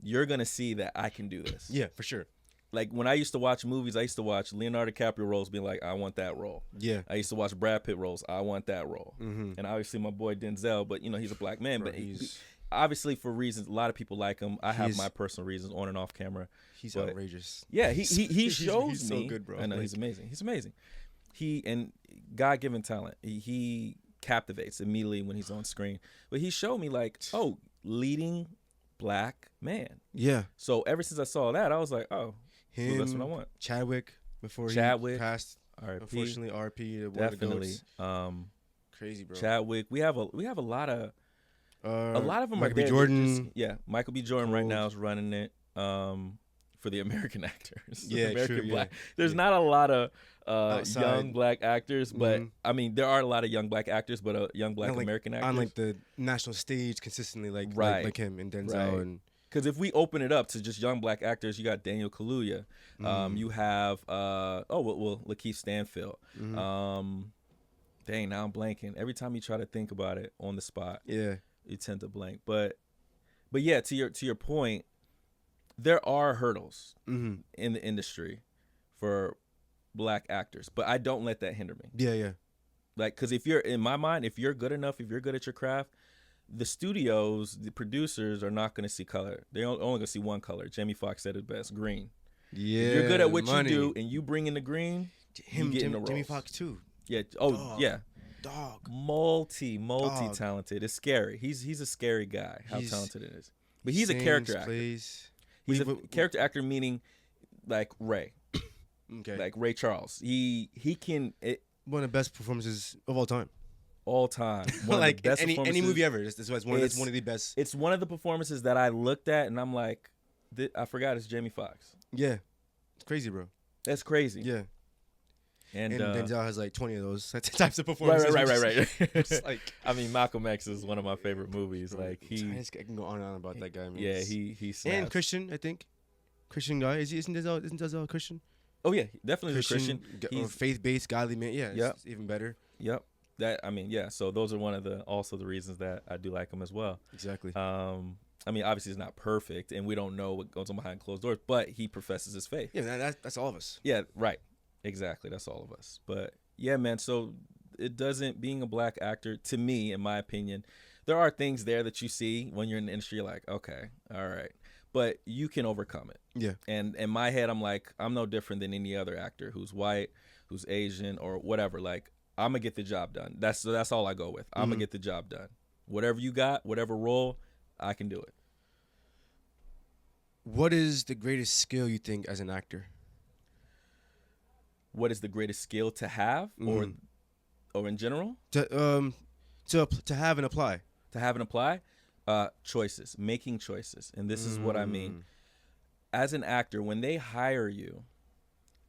you're gonna see that I can do this. Yeah, for sure. Like when I used to watch movies, I used to watch Leonardo DiCaprio roles, being like, I want that role. Yeah. I used to watch Brad Pitt roles. I want that role. Mm-hmm. And obviously my boy Denzel, but he's a black man. Bro, but obviously for reasons, a lot of people like him. I have my personal reasons on and off camera. He's outrageous. Yeah, he shows he's me. So good, bro. I know, he's amazing. He's amazing. And God-given talent. He captivates immediately when he's on screen. But he showed me like, leading black man. Yeah. So ever since I saw that, I was like, him, that's what I want. Chadwick before he passed. R.I.P. Unfortunately, R.P. Definitely. Crazy, bro. Chadwick. We have a lot of them. Michael B. Jordan. Michael B. Jordan right now is running it for the American actors. Yeah, American true. black. Yeah. There's not a lot of Outside. young black actors, but I mean there are a lot of young black actors, but young black American actors on like the national stage consistently, like him and Denzel and. Because if we open it up to just young black actors, you got Daniel Kaluuya. You have Lakeith Stanfield. Dang, now I'm blanking. Every time you try to think about it on the spot, you tend to blank. But yeah, to your point, there are hurdles in the industry for black actors, but I don't let that hinder me. Yeah. Like, because if you're in my mind, if you're good enough, if you're good at your craft, the studios, the producers are not going to see color. They're only going to see one color. Jamie Foxx said it best, green. Yeah, if you're good at what you do and you bring in the green, Jamie Foxx too. Yeah. Dog. Multi-talented. It's scary. He's a scary guy. How talented it is. But he's a character actor. He's a character actor, meaning like Ray. Okay. Like Ray Charles. He can. One of the best performances of all time. All time. Like any movie ever. That's one of the best. It's one of the performances that I looked at and I'm like, I forgot it's Jamie Foxx. Yeah. It's crazy, bro. That's crazy. Yeah. And Denzel has like 20 of those types of performances. Right. It's like, I mean, Malcolm X is one of my favorite movies. Bro, like I can go on and on about that guy, man. Yeah, he snaps. And Christian, I think. Christian guy. Isn't Denzel a Christian? Oh yeah, definitely Christian. He's faith-based, godly man. Yeah, it's even better. Yep. So those are one of the reasons that I do like him as well. Exactly. I mean, obviously he's not perfect, and we don't know what goes on behind closed doors, but he professes his faith. Yeah, that's all of us. Yeah, right. Exactly, that's all of us. But yeah, man. So it doesn't being a black actor, to me, in my opinion, there are things there that you see when you're in the industry. You're like, okay, all right, but you can overcome it. Yeah. And in my head, I'm like, I'm no different than any other actor who's white, who's Asian, or whatever. Like, I'm gonna get the job done. That's all I go with. I'm gonna get the job done. Whatever you got, whatever role, I can do it. What is the greatest skill you think as an actor? What is the greatest skill to have, or in general? To have and apply. To have and apply, choices, making choices, and this is what I mean. As an actor, when they hire you,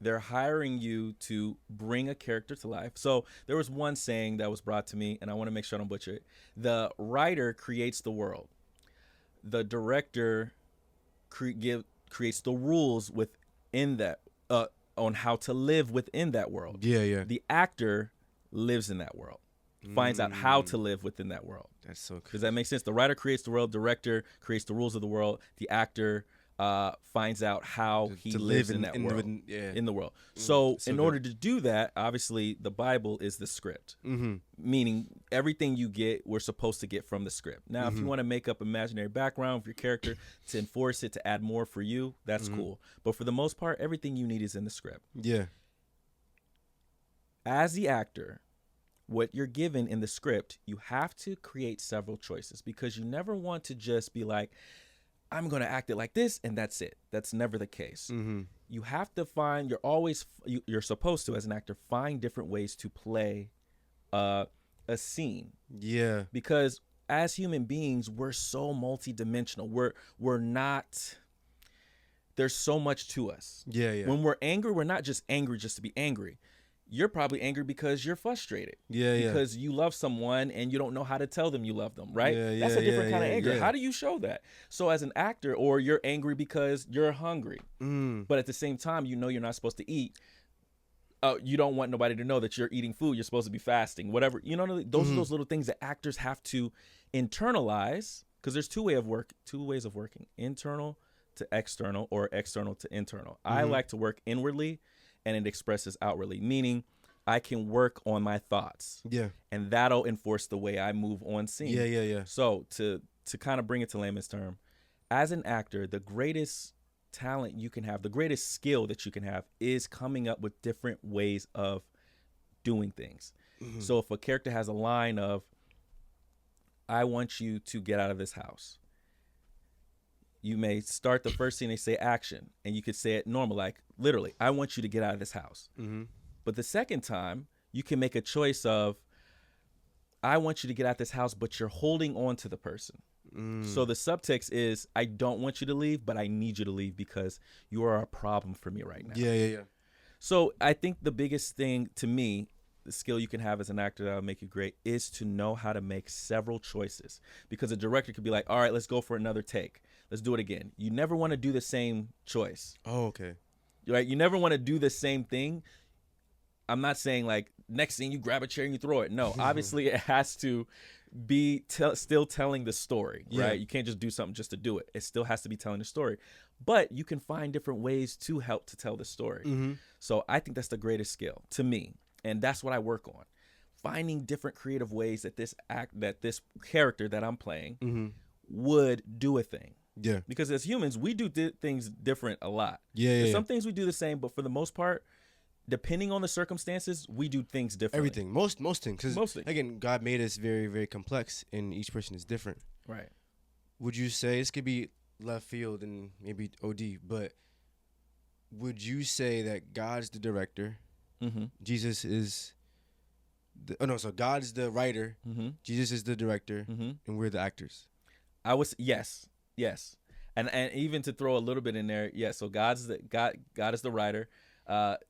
they're hiring you to bring a character to life. So there was one saying that was brought to me, and I want to make sure I don't butcher it. The writer creates the world. The director creates the rules within that, on how to live within that world. Yeah. The actor lives in that world, finds out how to live within that world. That's so cool. Does that make sense? The writer creates the world, director creates the rules of the world, the actor finds out how he lives in that world, in the world. So in order to do that, obviously the Bible is the script, meaning everything you get, we're supposed to get from the script. Now, if you want to make up imaginary background for your character to enforce it, to add more for you, that's cool. But for the most part, everything you need is in the script. Yeah. As the actor, what you're given in the script, you have to create several choices, because you never want to just be like, I'm going to act it like this and that's it. That's never the case. You have to find, you're supposed to, as an actor, find different ways to play a scene. Yeah. Because as human beings, we're so multidimensional. We're not. There's so much to us. Yeah, yeah. When we're angry, we're not just angry just to be angry. You're probably angry because you're frustrated. Yeah, yeah. Because you love someone and you don't know how to tell them you love them, right? Yeah, That's a different kind of yeah, anger. yeah. How do you show that? So as an actor, or you're angry because you're hungry, but at the same time, you know you're not supposed to eat. You don't want nobody to know that you're eating food. You're supposed to be fasting, whatever. You know, those are those little things that actors have to internalize, because there's two ways of working: internal to external, or external to internal. I like to work inwardly, and it expresses outwardly, meaning I can work on my thoughts. Yeah. And that'll enforce the way I move on scene. Yeah, yeah, yeah. So to kind of bring it to layman's term, as an actor, the greatest talent you can have, the greatest skill that you can have, is coming up with different ways of doing things. So if a character has a line of, I want you to get out of this house, you may start the first scene, they say action, and you could say it normal, like literally, I want you to get out of this house. But the second time, you can make a choice of, I want you to get out this house, but you're holding on to the person. So the subtext is, I don't want you to leave, but I need you to leave because you are a problem for me right now. Yeah, yeah, yeah. So I think the biggest thing to me, the skill you can have as an actor that will make you great, is to know how to make several choices. Because a director could be like, all right, let's go for another take. Let's do it again. You never want to do the same choice. Oh, okay. Right? You never want to do the same thing. I'm not saying like next thing you grab a chair and you throw it. No, obviously it has to be still telling the story, right? Yeah. You can't just do something just to do it. It still has to be telling the story. But you can find different ways to help to tell the story. So I think that's the greatest skill to me. And that's what I work on. Finding different creative ways that this character that I'm playing would do a thing. Yeah. Because as humans, we do things different a lot. Yeah, There's yeah. some things we do the same, but for the most part, depending on the circumstances, we do things differently. Everything. Most things. 'Cause, Most things. again, God made us very, very complex, and each person is different. Right. Would you say, this could be left field and maybe OD, but would you say that God's the director, Jesus is so God's the writer, Jesus is the director, and we're the actors? I was yes, and even to throw a little bit in there, yes. So God is the writer,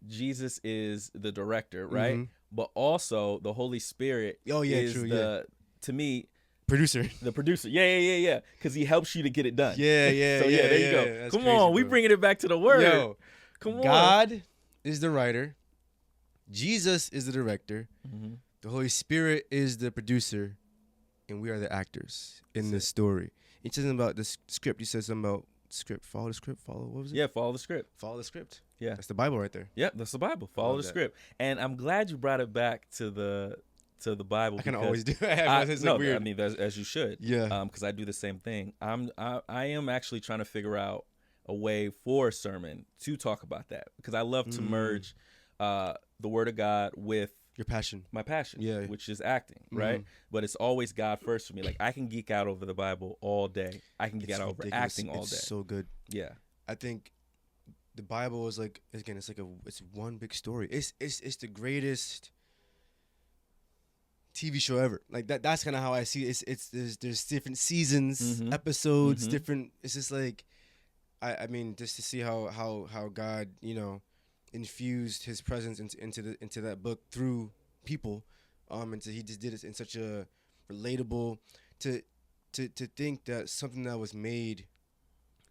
Jesus is the director, right? But also the Holy Spirit. Oh yeah, is true. To me, Producer. the producer. Yeah. Because he helps you to get it done. Yeah. So there you go. That's Come crazy, on, we bro. bringing it back to the word. Yo, come on. God is the writer, Jesus is the director, the Holy Spirit is the producer, and we are the actors in this story. It says something about the script. You said something about script. Follow the script. What was it? Yeah, follow the script. Follow the script. Yeah. That's the Bible right there. Yep, that's the Bible. Follow love the that. script. And I'm glad you brought it back to the Bible. I kind of because always do. It's no, like weird. I mean, as you should. Yeah. Because I do the same thing. I am actually trying to figure out a way for a sermon to talk about that, because I love to merge the Word of God with Your passion. my passion, Yeah. which is acting, right? But it's always God first for me. Like, I can geek out over the Bible all day. I can geek out over ridiculous. acting all day. It's so good. Yeah. I think the Bible is like, again, it's one big story. It's the greatest TV show ever. Like that's kind of how I see it. There's different seasons, episodes, different. It's just like, I mean, just to see how God, infused His presence into that book through people, and so He just did it in such a relatable to think that something that was made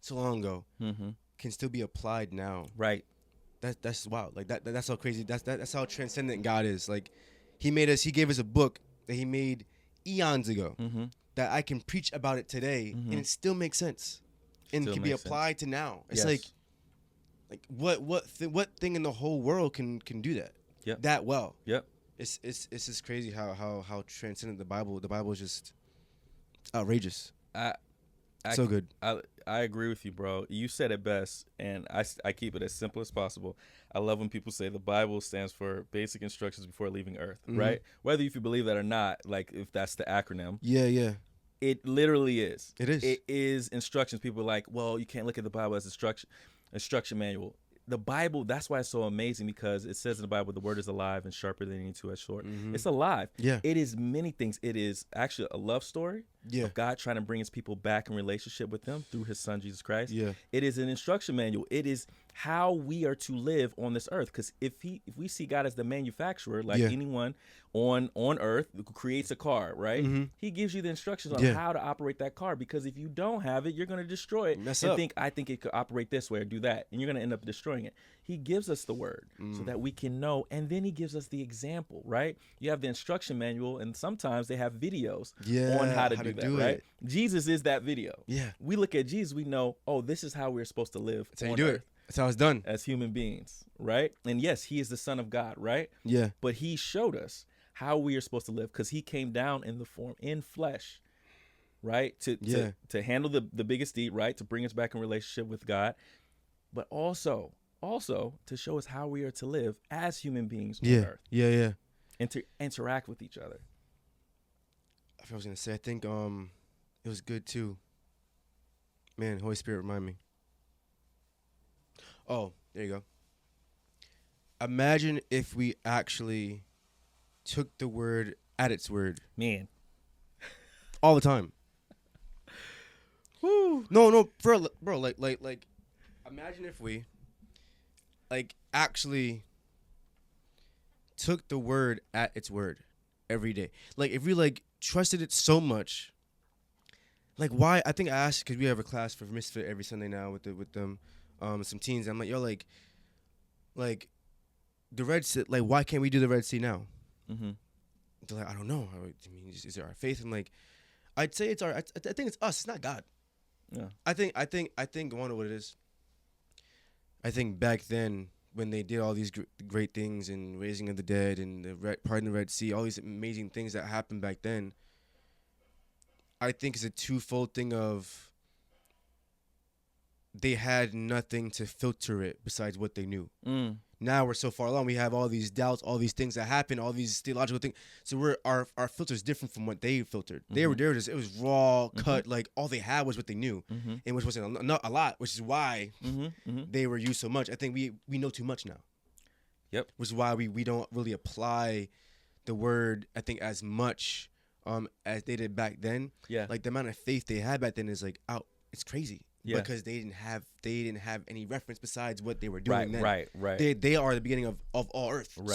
so long ago can still be applied now. Right. That's wild. Like that's how crazy. That's how transcendent God is. Like He gave us a book that He made eons ago that I can preach about it today and it still makes sense and Still can be makes sense. applied to now. It's Yes. like what thing in the whole world can do that? Yep. That well. Yep. It's just crazy how transcendent the Bible is just outrageous. So good. I agree with you, bro. You said it best, and I keep it as simple as possible. I love when people say the Bible stands for basic instructions before leaving Earth, right? Whether if you believe that or not, like if that's the acronym, Yeah. it literally is. It is. It is instructions. People are like, well, you can't look at the Bible as instruction manual. The Bible, that's why it's so amazing, because it says in the Bible, the word is alive and sharper than any two-edged sword. It's alive. Yeah. It is many things. It is actually a love story. of God trying to bring his people back in relationship with him through his son, Jesus Christ. Yeah. It is an instruction manual. It is how we are to live on this earth. Because if we see God as the manufacturer, like anyone on earth who creates a car, right? He gives you the instructions on how to operate that car. Because if you don't have it, you're going to destroy it I think it could operate this way or do that. And you're going to end up destroying it. He gives us the word so that we can know. And then he gives us the example, right? You have the instruction manual, and sometimes they have videos on how to do that, right? Jesus is that video. Yeah. We look at Jesus, we know, oh, this is how we're supposed to live. That's how you do it. That's how it's done. As human beings, right? And yes, he is the Son of God, right? Yeah. But he showed us how we are supposed to live because he came down in the form, in flesh, right? To handle the biggest deed, right? To bring us back in relationship with God, but also to show us how we are to live as human beings on earth. Yeah. And to interact with each other. I was gonna say, I think it was good too. Man, Holy Spirit, remind me. Oh, there you go. Imagine if we actually took the word at its word. Man. All the time. Woo. No, bro, like, imagine if we, actually took the word at its word every day. Like, if we, trusted it so much. Like, why? I think I asked, because we have a class for Misfit every Sunday now with them, some teens. I'm like, yo, the Red Sea, why can't we do the Red Sea now? Mm-hmm. They're like, I don't know. I mean, is it our faith? I'm like, I'd say it's I think it's us. It's not God. Yeah. I think one of what it is. I think back then when they did all these great things and raising of the dead and parting the Red Sea, all these amazing things that happened back then. I think it's a twofold thing of they had nothing to filter it besides what they knew. Now we're so far along. We have all these doubts, all these things that happen, all these theological things. So our filter is different from what they filtered. They were just, it was raw, cut, all they had was what they knew. And which wasn't a lot, which is why they were used so much. I think we know too much now. Yep. Which is why we don't really apply the word, I think, as much as they did back then. Yeah. Like the amount of faith they had back then is out. It's crazy. Yeah. Because they didn't have any reference besides what they were doing then. Right. They are the beginning of all earth. Right.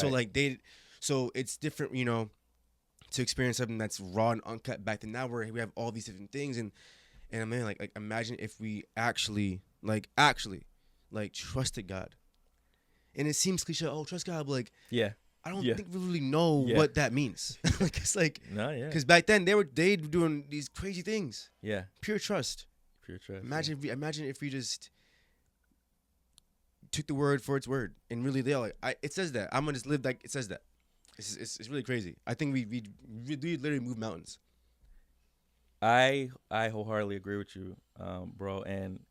So it's different, to experience something that's raw and uncut back then. Now we have all these different things and man, like imagine if we actually trusted God. And it seems cliche, trust God, but I don't think we really know what that means. It's because back then they were doing these crazy things. Yeah. Pure trust. Imagine if we just took the word for its word and really it says that I'm gonna just live like it says that. It's really crazy. I think we literally move mountains. I wholeheartedly agree with you, bro. And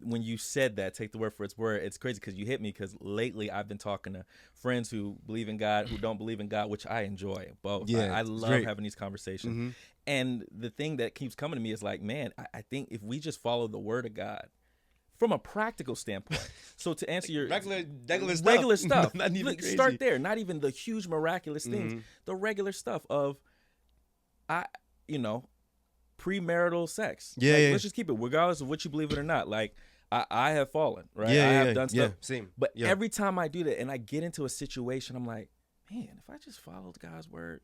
when you said that, take the word for its word, it's crazy because you hit me because lately I've been talking to friends who believe in God, who don't believe in God, which I enjoy both. Yeah, I love having these conversations. And the thing that keeps coming to me is man, I think if we just follow the word of God from a practical standpoint. So to answer your regular stuff, not even crazy. Start there. Not even the huge miraculous things, the regular stuff of, premarital sex. Let's just keep it, regardless of what you believe it or not. I have fallen, right? I have done stuff. Same. But every time I do that and I get into a situation, I'm like, man, if I just followed God's word,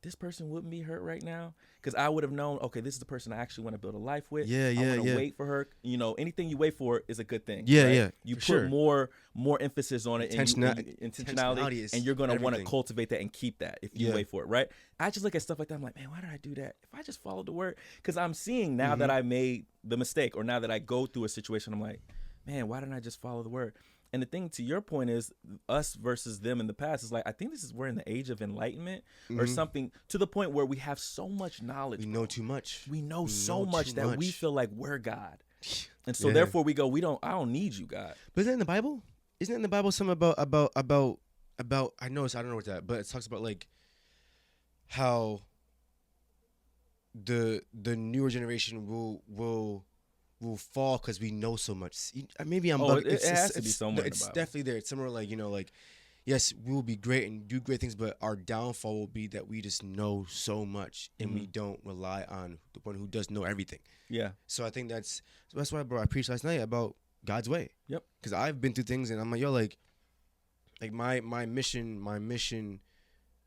this person wouldn't be hurt right now, because I would have known, okay, this is the person I actually want to build a life with. I want to wait for her. Anything you wait for is a good thing. Right? You put more emphasis on it, intentionality, and you're going to want to cultivate that and keep that if you wait for it, right? I just look at stuff like that. I'm like, man, why did I do that? If I just followed the word, because I'm seeing now that I made the mistake, or now that I go through a situation, I'm like, man, why didn't I just follow the word? And the thing, to your point, is us versus them in the past is I think we're in the age of enlightenment or something, to the point where we have so much knowledge. We know too much. We know so much that we feel like we're God. And so therefore we go, I don't need you, God. But isn't that in the Bible? Isn't it in the Bible something about I don't know what's that, but it talks about how the newer generation will fall because we know so much. Maybe I'm bugging. It has to be somewhere in the It's Bible. definitely there. It's somewhere yes, we will be great and do great things, but our downfall will be that we just know so much and we don't rely on the one who does know everything. Yeah. So I think that's why, bro, I preached last night about God's way. Yep. Because I've been through things and I'm like, yo, like my mission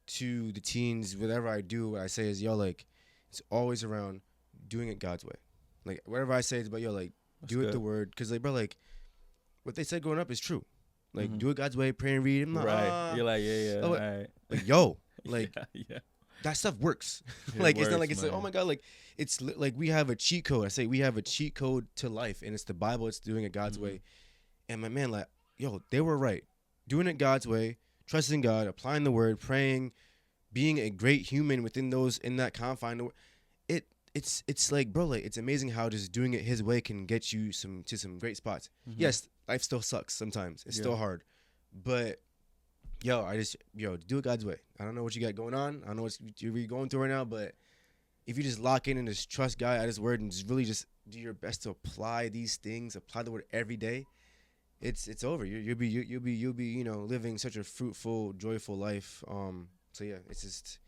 to the teens, whatever I do, what I say is, yo, like, it's always around doing it God's way. Like, whatever I say is about, yo, like, That's do it good. the word. Because, like, bro, like, what they said growing up is true. Like, do it God's way, pray and read. I'm like, Right. You're like, yeah, oh, all right. like, yo, like, yeah. that stuff works. It Like, it's not works, like, it's like, man. oh my God, like, it's like we have a cheat code. I say we have a cheat code to life, and it's the Bible. It's doing it God's way. And my man, like, yo, they were right. Doing it God's way, trusting God, applying the word, praying, being a great human within those, in that confine. It's like, bro, like, it's amazing how just doing it His way can get you to some great spots. Yes, life still sucks sometimes. It's still hard, but yo, do it God's way. I don't know what you got going on. I don't know what you're going through right now, but if you just lock in and just trust God at His word and just really just do your best to apply these things, apply the word every day, it's over. You'll be living such a fruitful, joyful life. So yeah, it's just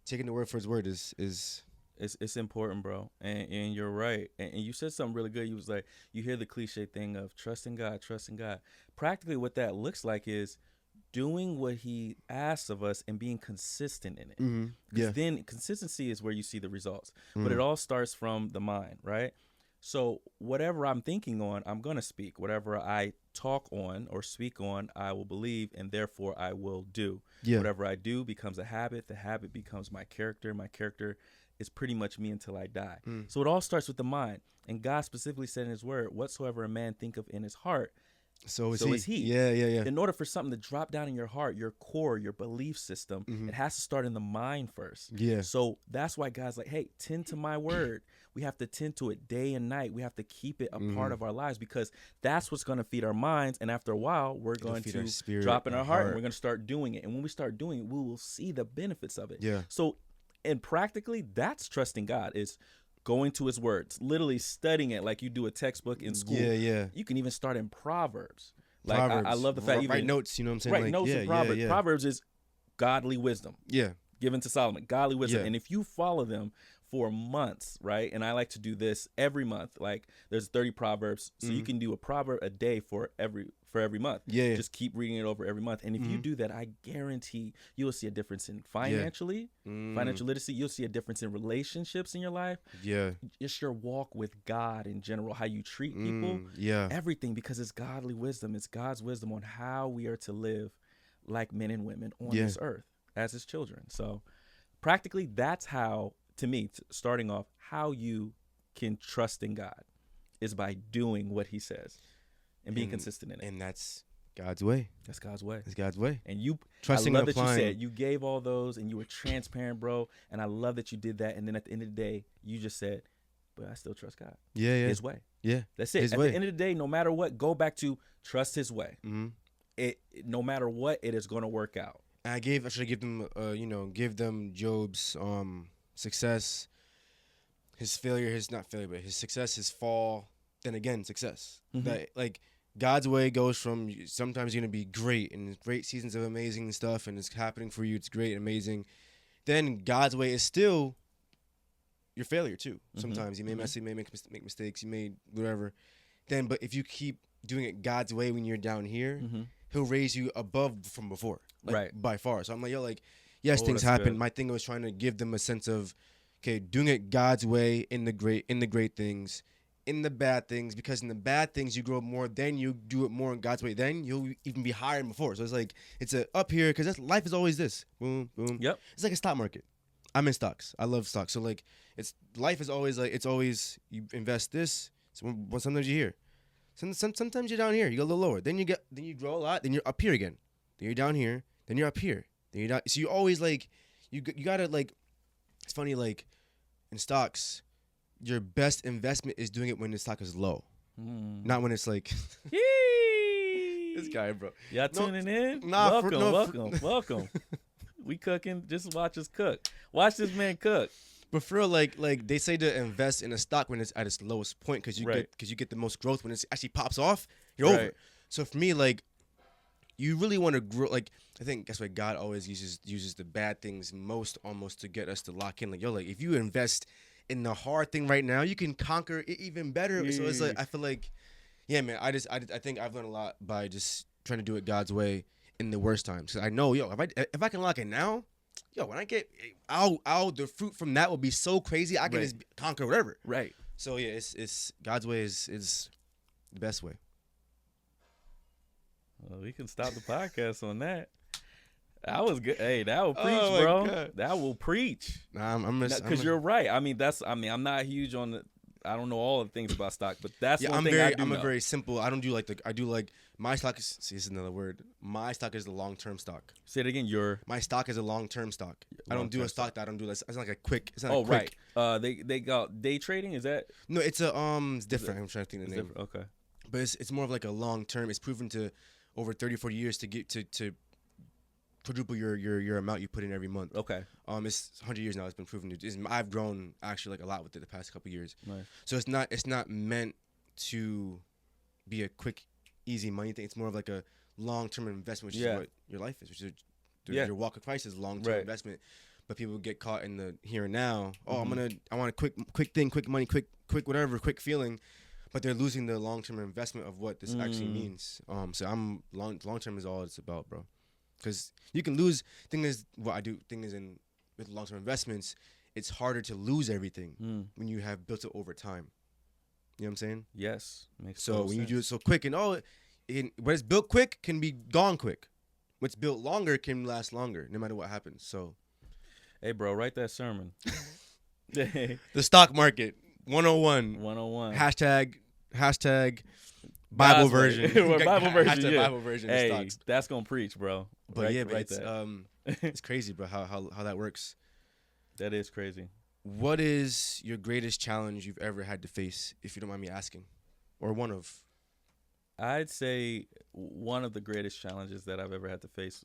taking the word for His word is. It's important, bro, and you're right. And you said something really good. You was like, you hear the cliche thing of trusting God. Practically, what that looks like is doing what He asks of us and being consistent in it. Yeah. Then consistency is where you see the results. But it all starts from the mind, right? So whatever I'm thinking on, I'm gonna speak. Whatever I talk on or speak on, I will believe, and therefore I will do. Yeah. Whatever I do becomes a habit. The habit becomes my character. My character is pretty much me until I die. So it all starts with the mind. And God specifically said in His word, whatsoever a man think of in his heart, So is he. Yeah. Yeah. In order for something to drop down in your heart, your core, your belief system, it has to start in the mind first. Yeah. So that's why God's like, hey, tend to my word. We have to tend to it day and night. We have to keep it a part of our lives, because that's what's going to feed our minds. And after a while, we're going feed our to spirit, drop in our our heart, and heart. we're going to start doing it. And when we start doing it, we will see the benefits of it. Yeah. So, and practically, that's trusting God, is going to His words, literally studying it like you do a textbook in school. Yeah. You can even start in Proverbs. Like, Proverbs. I love the fact Write even notes. You know what I'm saying? write Like, notes in Proverbs. Yeah. Proverbs is godly wisdom Yeah. given to Solomon, godly wisdom. Yeah. And if you follow them for months, right? And I like to do this every month. Like, there's 30 Proverbs, so you can do a proverb a day for every month. Yeah. Just keep reading it over every month. And if you do that, I guarantee you'll see a difference in financial literacy. You'll see a difference in relationships in your life. Yeah. Just your walk with God in general, how you treat people. Yeah. Everything, because it's godly wisdom. It's God's wisdom on how we are to live like men and women on this earth as His children. So practically, that's how, to me, starting off, how you can trust in God is by doing what He says and being consistent in it. And that's God's way. That's God's way. It's God's way. And you, Trusting I love and that you applying. said you gave all those and you were transparent, bro. And I love that you did that. And then at the end of the day, you just said, but I still trust God. Yeah. His way. Yeah. That's it. His At way. the end of the day, no matter what, go back to trust His way. It, no matter what, it is going to work out. I should give them, give them Job's success, his failure, his success, his fall, then again success. That, like, God's way goes from sometimes you're gonna be great and great seasons of amazing stuff, and it's happening for you. It's great and amazing. Then God's way is still your failure too. Sometimes you may mess, you may make mistakes, you may whatever. Then, but if you keep doing it God's way when you're down here, He'll raise you above from before, like, Right. by far. So I'm like, yo, like, yes, things that's happen. good. My thing was trying to give them a sense of, okay, doing it God's way in the great things, in the bad things, because in the bad things you grow more, then you do it more in God's way, then you'll even be higher than before. So it's like, it's a up here, because that's life is always this, boom, boom. Yep. It's like a stock market. I'm in stocks. I love stocks. So like, life is always like, it's always, you invest this. So sometimes you're here. Sometimes you're down here. You go a little lower. Then you grow a lot. Then you're up here again. Then you're down here. Then you're up here. Then you're down. So you always like, you gotta like. It's funny, like, in stocks, your best investment is doing it when the stock is low, not when it's like. This guy, bro. Y'all tuning in? Nah, welcome. We cooking. Just watch us cook. Watch this man cook. But for real, like they say to invest in a stock when it's at its lowest point, because you get the most growth when it actually pops off. You're over. So for me, like, you really want to grow. Like, I think that's why God always uses the bad things most almost to get us to lock in. Like, yo, like if you invest in the hard thing right now, you can conquer it even better. So it's like, I feel like, yeah, man, I think I've learned a lot by just trying to do it God's way in the worst times. Cause I know, yo, if I can lock it now, yo, when I get out, the fruit from that will be so crazy. I can just conquer whatever. Right. So yeah, it's God's way is the best way. Well, we can stop the podcast on that. That was good. Hey, that will preach, Oh, my bro. God. That will preach. Nah, Because you're right. I mean, I'm not huge on the. I don't know all the things about stock, but that's one I'm thing I do I'm know. a very simple. I don't do like I do like my stock is. See, this is another word. My stock is the long term stock. Say it again. My stock is a long term stock. I don't do a stock that I don't do. It's not like a quick. It's not Oh, a quick. right. They got day trading. Is that? No, it's a it's different. I'm trying to think of the name. Okay. But it's more of like a long term. It's proven to over 30, 40 years to get to quadruple your amount you put in every month. Okay. It's 100 years now. It's been proven. I've grown actually like a lot with it the past couple years. Nice. So it's not meant to be a quick, easy money thing. It's more of like a long term investment, which is what your life is. Which is your walk of Christ is long term investment. But people get caught in the here and now. Oh, I want a quick thing, quick money, quick whatever, quick feeling. But they're losing the long term investment of what this actually means. So I'm long term is all it's about, bro. Because you can lose. Thing is, what I do. Thing is, with long term investments, it's harder to lose everything when you have built it over time. You know what I'm saying? Yes. Makes so when sense. you do it so quick, and what is built quick can be gone quick. What's built longer can last longer, no matter what happens. So, hey, bro, write that sermon. the stock market 101. 101. Hashtag Bible version. Bible version. Hashtag Yeah. Bible version. Hey, Of stocks. that's gonna preach, bro. But yeah, but right it's it's crazy, bro. How that works. That is crazy. What is your greatest challenge you've ever had to face, if you don't mind me asking, or one of? I'd say one of the greatest challenges that I've ever had to face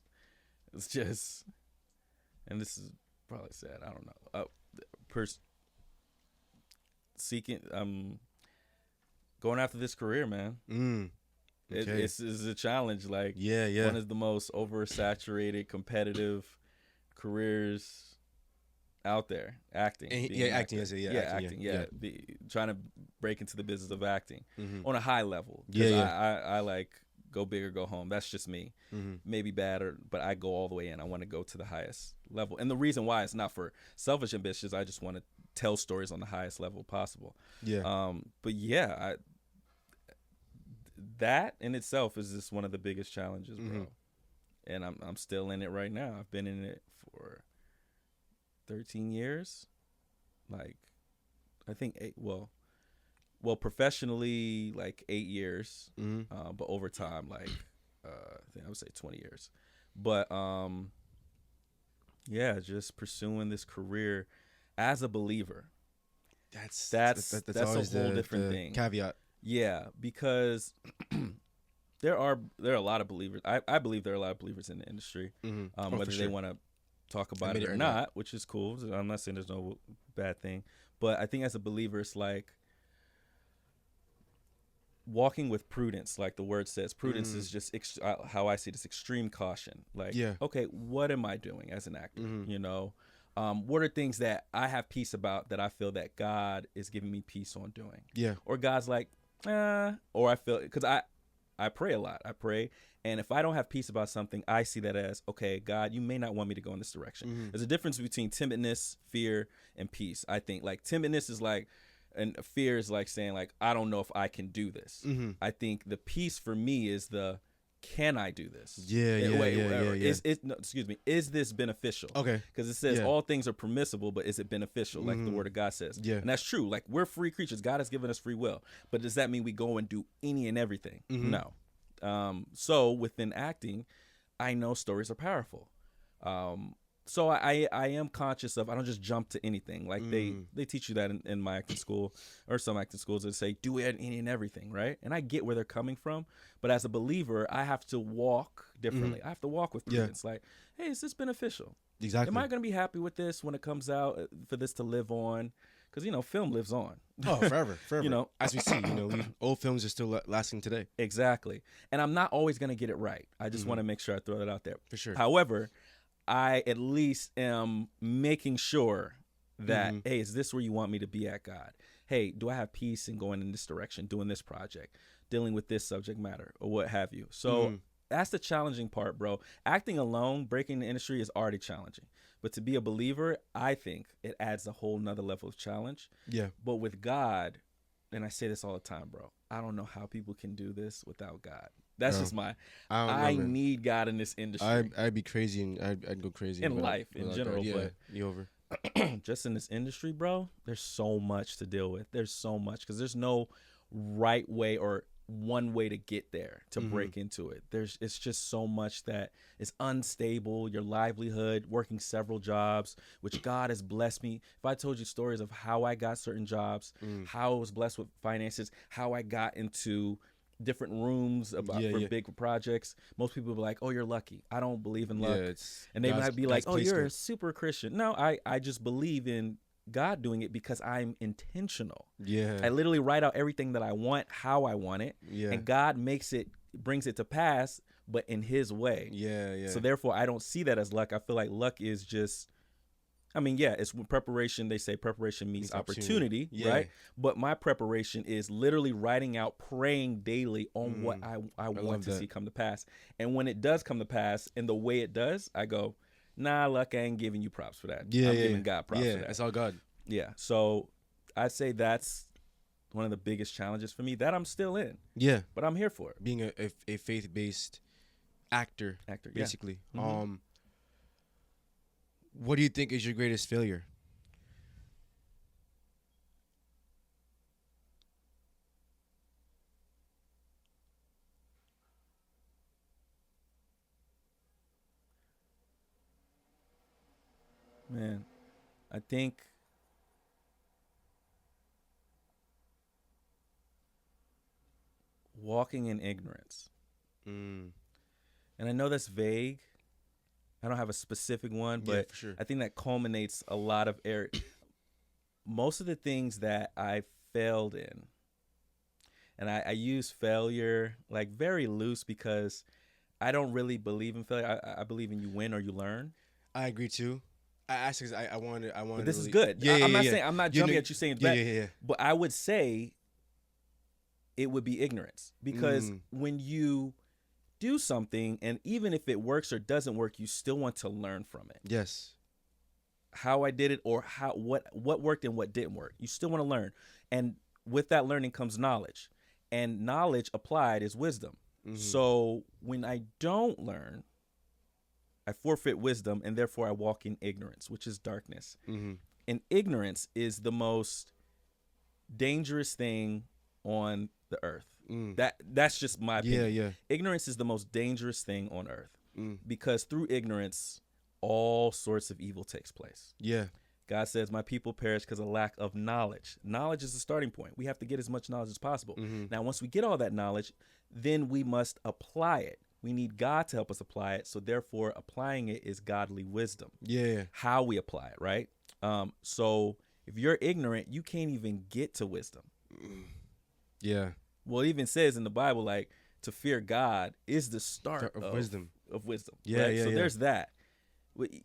is just, and this is probably sad. I don't know. Going after this career, man. Okay. It's a challenge. Like, yeah. One of the most oversaturated, competitive careers out there. Acting. Acting. Trying to break into the business of acting on a high level. I like go big or go home. That's just me. Maybe bad, but I go all the way in. I want to go to the highest level. And the reason why it's not for selfish ambitions. I just want to tell stories on the highest level possible. Yeah. But yeah, that in itself is just one of the biggest challenges, bro. And I'm still in it right now. I've been in it for 13 years. Like, I think 8. Well, professionally, like 8 years. But over time, like I think I would say 20 years. But yeah, just pursuing this career as a believer. That's a whole different thing. Caveat. Yeah, because there are a lot of believers. I believe there are a lot of believers in the industry, whether they want to talk about it or not, which is cool. I'm not saying there's no bad thing, but I think as a believer, it's like walking with prudence, like the word says. Prudence is just how I see this: extreme caution. Like, okay, what am I doing as an actor? You know, what are things that I have peace about that I feel that God is giving me peace on doing? Yeah, or God's like, or I feel, because I pray a lot. I pray, and if I don't have peace about something, I see that as, okay, God, you may not want me to go in this direction. There's a difference between timidness, fear, and peace. I think like timidness is like, and fear is like saying like, I don't know if I can do this. I think the peace for me is can I do this? Is this beneficial? Okay. Because it says all things are permissible, but is it beneficial? Like the word of God says. Yeah. And that's true. Like, we're free creatures. God has given us free will. But does that mean we go and do any and everything? No. So within acting, I know stories are powerful. So I am conscious of, I don't just jump to anything. Like they teach you that in my acting school, or some acting schools that say do any and everything, right? And I get where they're coming from, but as a believer, I have to walk differently. I have to walk with prudence. Like, hey, is this beneficial? Exactly. Am I going to be happy with this when it comes out, for this to live on? because film lives on. Oh, forever. As we see, old films are still lasting today. Exactly. And I'm not always going to get it right. I just want to make sure I throw that out there. For sure. However, I at least am making sure that, hey, is this where you want me to be at, God? Hey, do I have peace in going in this direction, doing this project, dealing with this subject matter, or what have you? So that's the challenging part, bro. Acting alone, breaking the industry is already challenging. But to be a believer, I think it adds a whole nother level of challenge. Yeah. But with God, and I say this all the time, bro, I don't know how people can do this without God. That's just I need God in this industry. I'd be crazy, and I'd go crazy. In life, in general. Yeah, but be over. Just in this industry, bro, there's so much to deal with. There's so much, because there's no right way or one way to get there, to break into it. It's just so much that is unstable. Your livelihood, working several jobs, which God has blessed me. If I told you stories of how I got certain jobs, how I was blessed with finances, how I got into different rooms for big projects, most people will be like, oh, you're lucky. I don't believe in luck. And they might be like, oh, you're a super Christian. No, I just believe in God doing it because I'm intentional. Yeah. I literally write out everything that I want, how I want it. Yeah. And God brings it to pass, but in his way. Yeah. So therefore, I don't see that as luck. I feel like luck is just, it's preparation. They say preparation meets opportunity, right? But my preparation is literally writing out, praying daily on what I want to see come to pass. And when it does come to pass in the way it does, I go, nah, luck, I ain't giving you props for that. I'm giving God props for that. That's all God. Yeah. So I'd say that's one of the biggest challenges for me that I'm still in. Yeah. But I'm here for it. Being a faith-based actor basically. Yeah. What do you think is your greatest failure? Man, I think walking in ignorance. And I know that's vague. I don't have a specific one, but for sure. I think that culminates a lot of most of the things that I failed in. And I use failure like very loose because I don't really believe in failure. I believe in you win or you learn. I agree too. I asked because I wanted. But this is good. I'm not jumping at you saying it's bad. Yeah. But I would say it would be ignorance, because when you do something, and even if it works or doesn't work, you still want to learn from it. Yes. How I did it, or what worked and what didn't work. You still want to learn. And with that learning comes knowledge. And knowledge applied is wisdom. So when I don't learn, I forfeit wisdom, and therefore I walk in ignorance, which is darkness. And ignorance is the most dangerous thing on the earth. That's just my opinion. Yeah. Ignorance is the most dangerous thing on earth, because through ignorance, all sorts of evil takes place. Yeah. God says, my people perish because of lack of knowledge. Knowledge is the starting point. We have to get as much knowledge as possible. Now, once we get all that knowledge, then we must apply it. We need God to help us apply it. So therefore, applying it is godly wisdom. Yeah. How we apply it, right? So if you're ignorant, you can't even get to wisdom. Yeah. Well, it even says in the Bible, like, to fear God is the start of wisdom. Yeah, right? yeah. So there's that.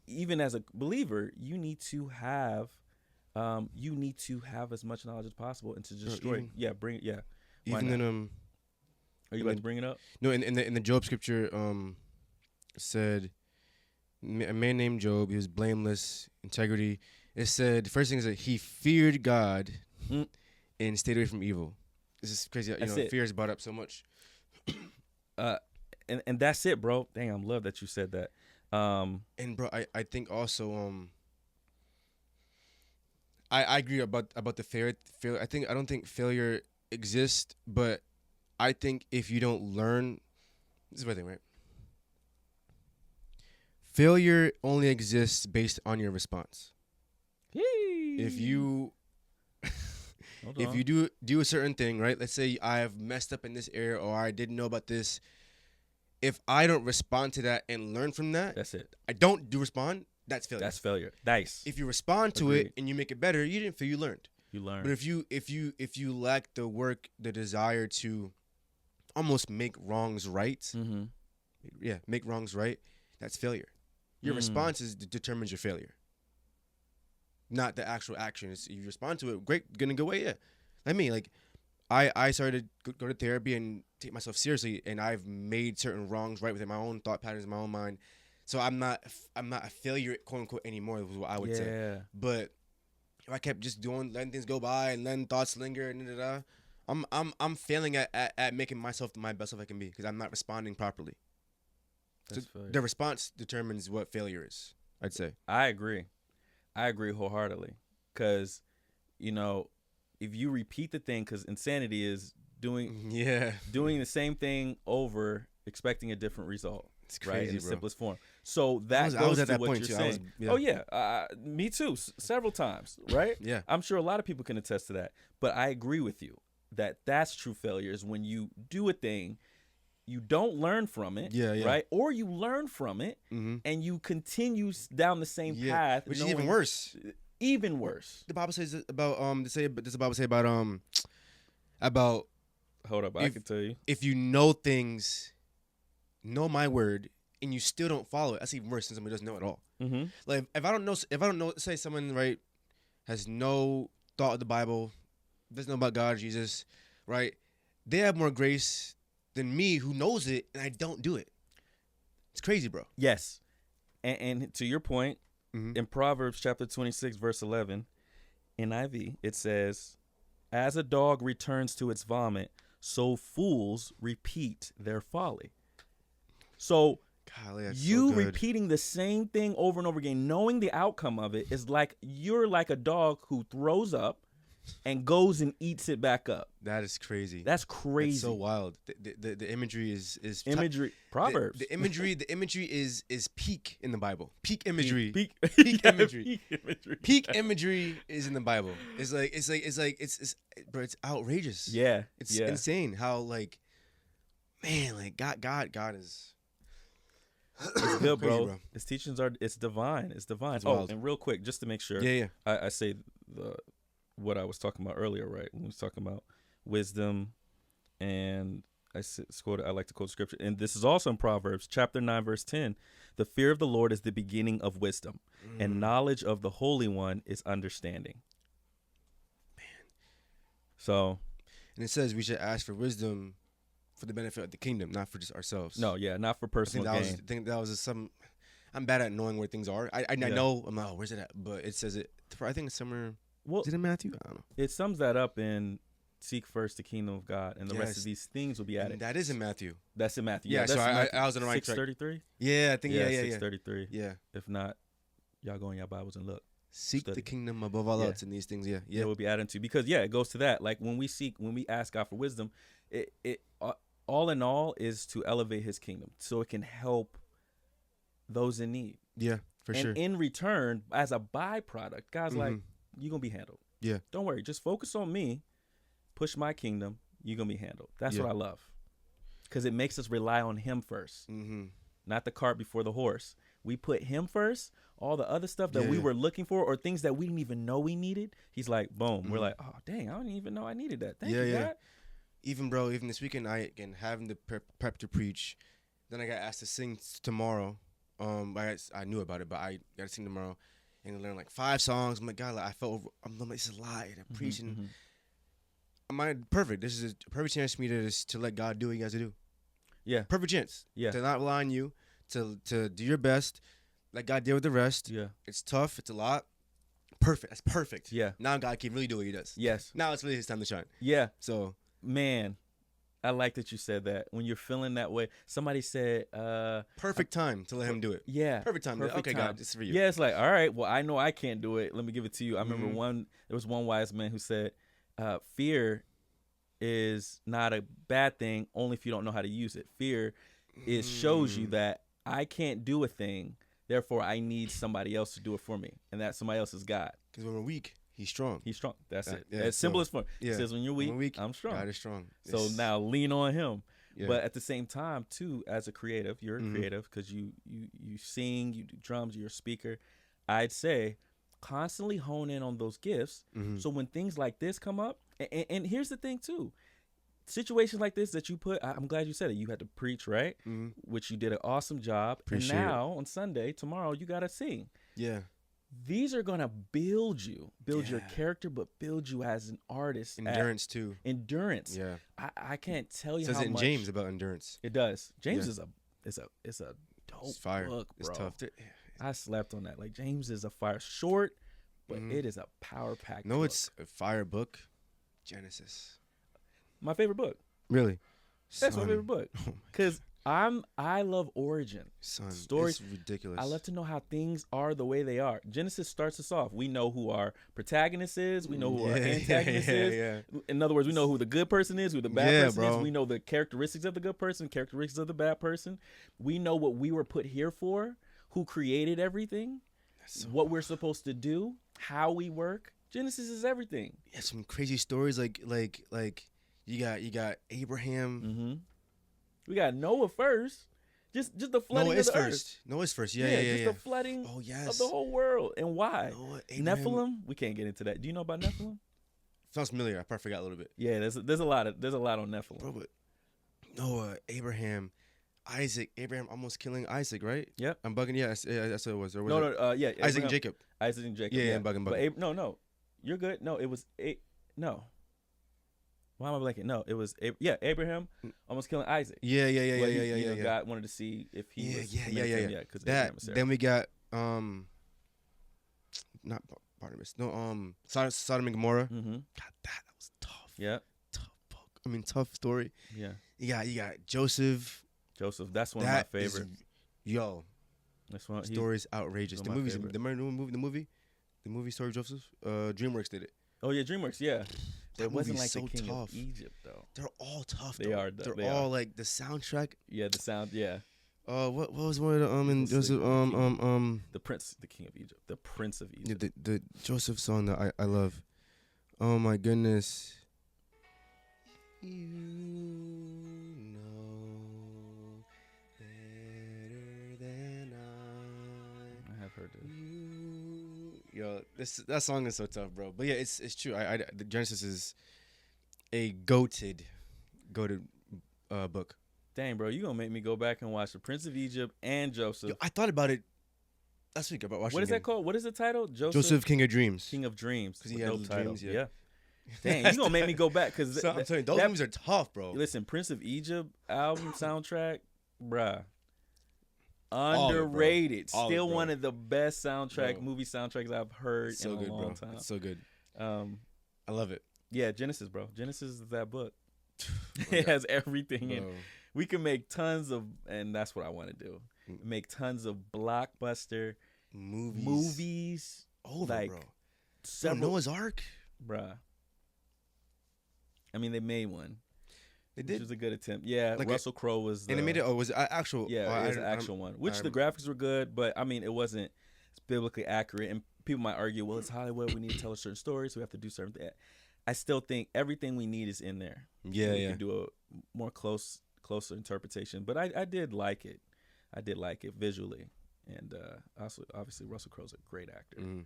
Even as a believer, you need to have as much knowledge as possible, and to destroy. Bring it. Yeah. Even in Are you about to bring it up? No, in the Job scripture, said a man named Job. He was blameless, integrity. It said the first thing is that he feared God and stayed away from evil. This is crazy. Fear is brought up so much. And that's it, bro. Dang, I love that you said that. And bro, I think also I agree about the failure. I don't think failure exists, but I think if you don't learn, this is my thing, right? Failure only exists based on your response. If you do a certain thing, right? Let's say I have messed up in this area, or I didn't know about this. If I don't respond to that and learn from that, that's it. I don't respond. That's failure. That's failure. Nice. If you respond to it and you make it better, you didn't fail. You learned. You learn. But if you lack the desire to almost make wrongs right, Mm-hmm. make wrongs right, that's failure. Your response determines your failure, not the actual action. It's, you respond to it, great, gonna go away. Yeah, I started to go to therapy and take myself seriously, and I've made certain wrongs right within my own thought patterns in my own mind. So I'm not a failure, quote unquote, anymore. Was what I would say. But if I kept just letting things go by and letting thoughts linger and I'm failing at making myself my best self I can be because I'm not responding properly. So the response determines what failure is, I'd say. I agree wholeheartedly. Because, if you repeat the thing, because insanity is doing the same thing over, expecting a different result. It's crazy, right? In the bro. simplest form. So that I was goes at to that what point you're too. saying. Yeah. Oh yeah, me too. Several times, right? Yeah. I'm sure a lot of people can attest to that. But I agree with you that that's true failure is when you do a thing, you don't learn from it, right? Or you learn from it and you continue down the same path, which is even worse. Even worse. The Bible says about does the Bible say about hold up, I can tell you. If you know things, know my word, and you still don't follow it, that's even worse than somebody doesn't know at all. Mm-hmm. Like if I don't know, say someone right has no thought of the Bible, doesn't know about God, Jesus, right? They have more grace than me who knows it and I don't do it. It's crazy, bro. Yes, and to your point, in Proverbs chapter 26 verse 11, NIV, it says, "As a dog returns to its vomit, so fools repeat their folly." So golly, you repeating the same thing over and over again, knowing the outcome of it, is like you're like a dog who throws up and goes and eats it back up. That is crazy. That's crazy. That's so wild. The imagery is imagery. Proverbs. The imagery is peak in the Bible. Peak imagery. Peak imagery. Peak imagery. Peak imagery is in the Bible. It's bro, it's outrageous. Yeah. It's insane how God is. It's good, crazy, bro. His teachings it's divine. It's divine. Wild. And real quick, just to make sure. Yeah. I say what I was talking about earlier, right? When we was talking about wisdom, and I like to quote scripture, and this is also in Proverbs chapter 9 verse 10. "The fear of the Lord is the beginning of wisdom, and knowledge of the Holy One is understanding." Man. So, and it says we should ask for wisdom for the benefit of the kingdom, not for just ourselves. No, not for personal gain. I think that was some. I'm bad at knowing where things are. I know. I'm like, where's it at? But it says it. I think it's somewhere. Well, is it in Matthew? I don't know. It sums that up in "Seek first the kingdom of God, and the rest of these things will be added." And that is in Matthew. That's in Matthew. Yeah, that's so I was on the right track. 6:33. Yeah, I think 6:33. Yeah. If not, y'all go in your Bibles and look. Seek the kingdom above all else in these things. Yeah. It will be added to, because it goes to that. Like when we ask God for wisdom, it all in all is to elevate His kingdom, so it can help those in need. Yeah, for sure. And in return, as a byproduct, God's like, you're gonna be handled. Yeah. Don't worry, just focus on me, push my kingdom, you're gonna be handled. That's what I love, because it makes us rely on Him first, not the cart before the horse. We put Him first. All the other stuff that we were looking for, or things that we didn't even know we needed, He's like, boom. We're like, oh dang, I didn't even know I needed that. Thank you, God. Even this weekend, again having the prep to preach. Then I got asked to sing tomorrow. I knew about it, but I got to sing tomorrow and learn 5 songs. I'm like, God, I'm like, this is a lie. And I'm preaching. I'm like, perfect. This is a perfect chance for me to let God do what He has to do. Yeah. Perfect chance. Yeah. To not rely on you, to do your best. Let God deal with the rest. Yeah. It's tough. It's a lot. Perfect. That's perfect. Yeah. Now God can really do what He does. Yes. Now it's really His time to shine. Yeah. So. Man, I like that you said that. When you're feeling that way, somebody said, perfect time to let Him do it. Yeah. Perfect time. Okay, time. God, this is for you. Yeah, it's like, all right, well, I know I can't do it. Let me give it to you. I remember there was one wise man who said, fear is not a bad thing only if you don't know how to use it. Fear shows you that I can't do a thing, therefore I need somebody else to do it for me, and that somebody else is God. Because when we're weak, He's strong. He's strong. That's it. Yeah, as simple as form. Yeah. It says when you're weak, I'm strong. God is strong. So now lean on Him. Yeah. But at the same time, too, as a creative, you're a creative because you sing, you do drums, you're a speaker. I'd say constantly hone in on those gifts. Mhm. So when things like this come up, and here's the thing too, situations like this that you put, I'm glad you said it. You had to preach, right? Mhm. Which you did an awesome job. Appreciate and now on Sunday, tomorrow, you got to sing. Yeah. These are going to build your Yeah. character, but build you as an artist. Endurance too. Endurance. Yeah. I can't tell you It says how it in much. James about endurance. It does. James Yeah. is a dope It's fire. book, bro. It's tough. I slept on that. Like, James is a fire. Short, but Mhm. it is a power-packed No, book. it's a fire book. Genesis. My favorite book. Really? That's my Son. favorite book. Oh my Because I love origin. son. Stories- It's ridiculous. I love to know how things are the way they are. Genesis starts us off. We know who our protagonist is. We know who our antagonist is. Yeah. In other words, we know who the good person is, who the bad Yeah, person bro. is. We know the characteristics of the good person, characteristics of the bad person. We know what we were put here for, who created everything, what we're supposed to do, how we work. Genesis is everything. Yeah, some crazy stories like you got Abraham. Mm-hmm. We got Noah first. Just the flooding Noah's of the first. earth. Noah's first. Yeah. Just the flooding Oh yes. of the whole world. And why? Noah, Abraham. Nephilim? We can't get into that. Do you know about Nephilim? Sounds familiar. I probably forgot a little bit. Yeah, there's a lot on Nephilim. Bro, but Noah, Abraham, Isaac. Abraham almost killing Isaac, right? Yep. I'm bugging. Yeah, that's what it was. Or was No, it yeah. Isaac Abraham- and Jacob. Isaac and Jacob. Yeah, I'm bugging. But no, you're good. No, it was no. Why am I blanking? No, it was Abraham almost killing Isaac. Yeah. Well, you know, God wanted to see if he was Yeah. 'cause That. Abraham and Sarah. Then we got not Barnabas. No, Sodom and Gomorrah. Mm-hmm. God, that was tough. Yeah, Tough book. I mean, tough story. yeah. You got Joseph. Joseph, that's one That of my is- favorite. Yo, That's one. story's outrageous. one The of my movies. favorite. The movie Story of Joseph. DreamWorks did it. Oh yeah, DreamWorks. Yeah, That it wasn't like movie's the so King tough. of Egypt though. They're all tough. They though. are, They're they all are. like the soundtrack. Yeah, the sound. Yeah, What was one of the in Let's see. Joseph the King of Egypt, the Prince of yeah, Egypt. the Joseph song that I love. Oh my goodness. You know better than I have heard this. Yo, that song is so tough, bro. But yeah, it's true. The Genesis is a goated book. Dang, bro, you gonna make me go back and watch the Prince of Egypt and Joseph. Yo, I thought about it last week about watching. What is it that again. called? What is the title? Joseph, King of Dreams. King of Dreams. 'Cause he It's a had dope the title. dreams, yeah. Dang, you gonna make me go back because So, I'm telling you, those movies are tough, bro. Listen, Prince of Egypt album soundtrack, bruh. All of it, bro. Underrated. All of it, Still bro. one of the best Bro. movie soundtracks I've heard It's so in a good, long bro. time. It's so good. I love it. Yeah, Genesis, bro. Genesis is that book. Bro, It has everything in. bro. We can make tons of, and that's what I want to do. Mm. Make tons of blockbuster movies. Over, like, bro. Several, Noah's Ark. bruh. I mean, they made one. They Which did. was a good attempt. Yeah, Like Russell Crowe was the, Animated. Oh, was it actual? Yeah, oh, it was I- an actual one. Which I the graphics were good, but I mean, it wasn't biblically accurate. And people might argue, well, it's Hollywood. We need to tell a certain story, so we have to do certain things. I still think everything we need is in there. Yeah, we yeah. can do a more closer interpretation. But I did like it. I did like it visually, and also obviously Russell Crowe's a great actor. Mhm.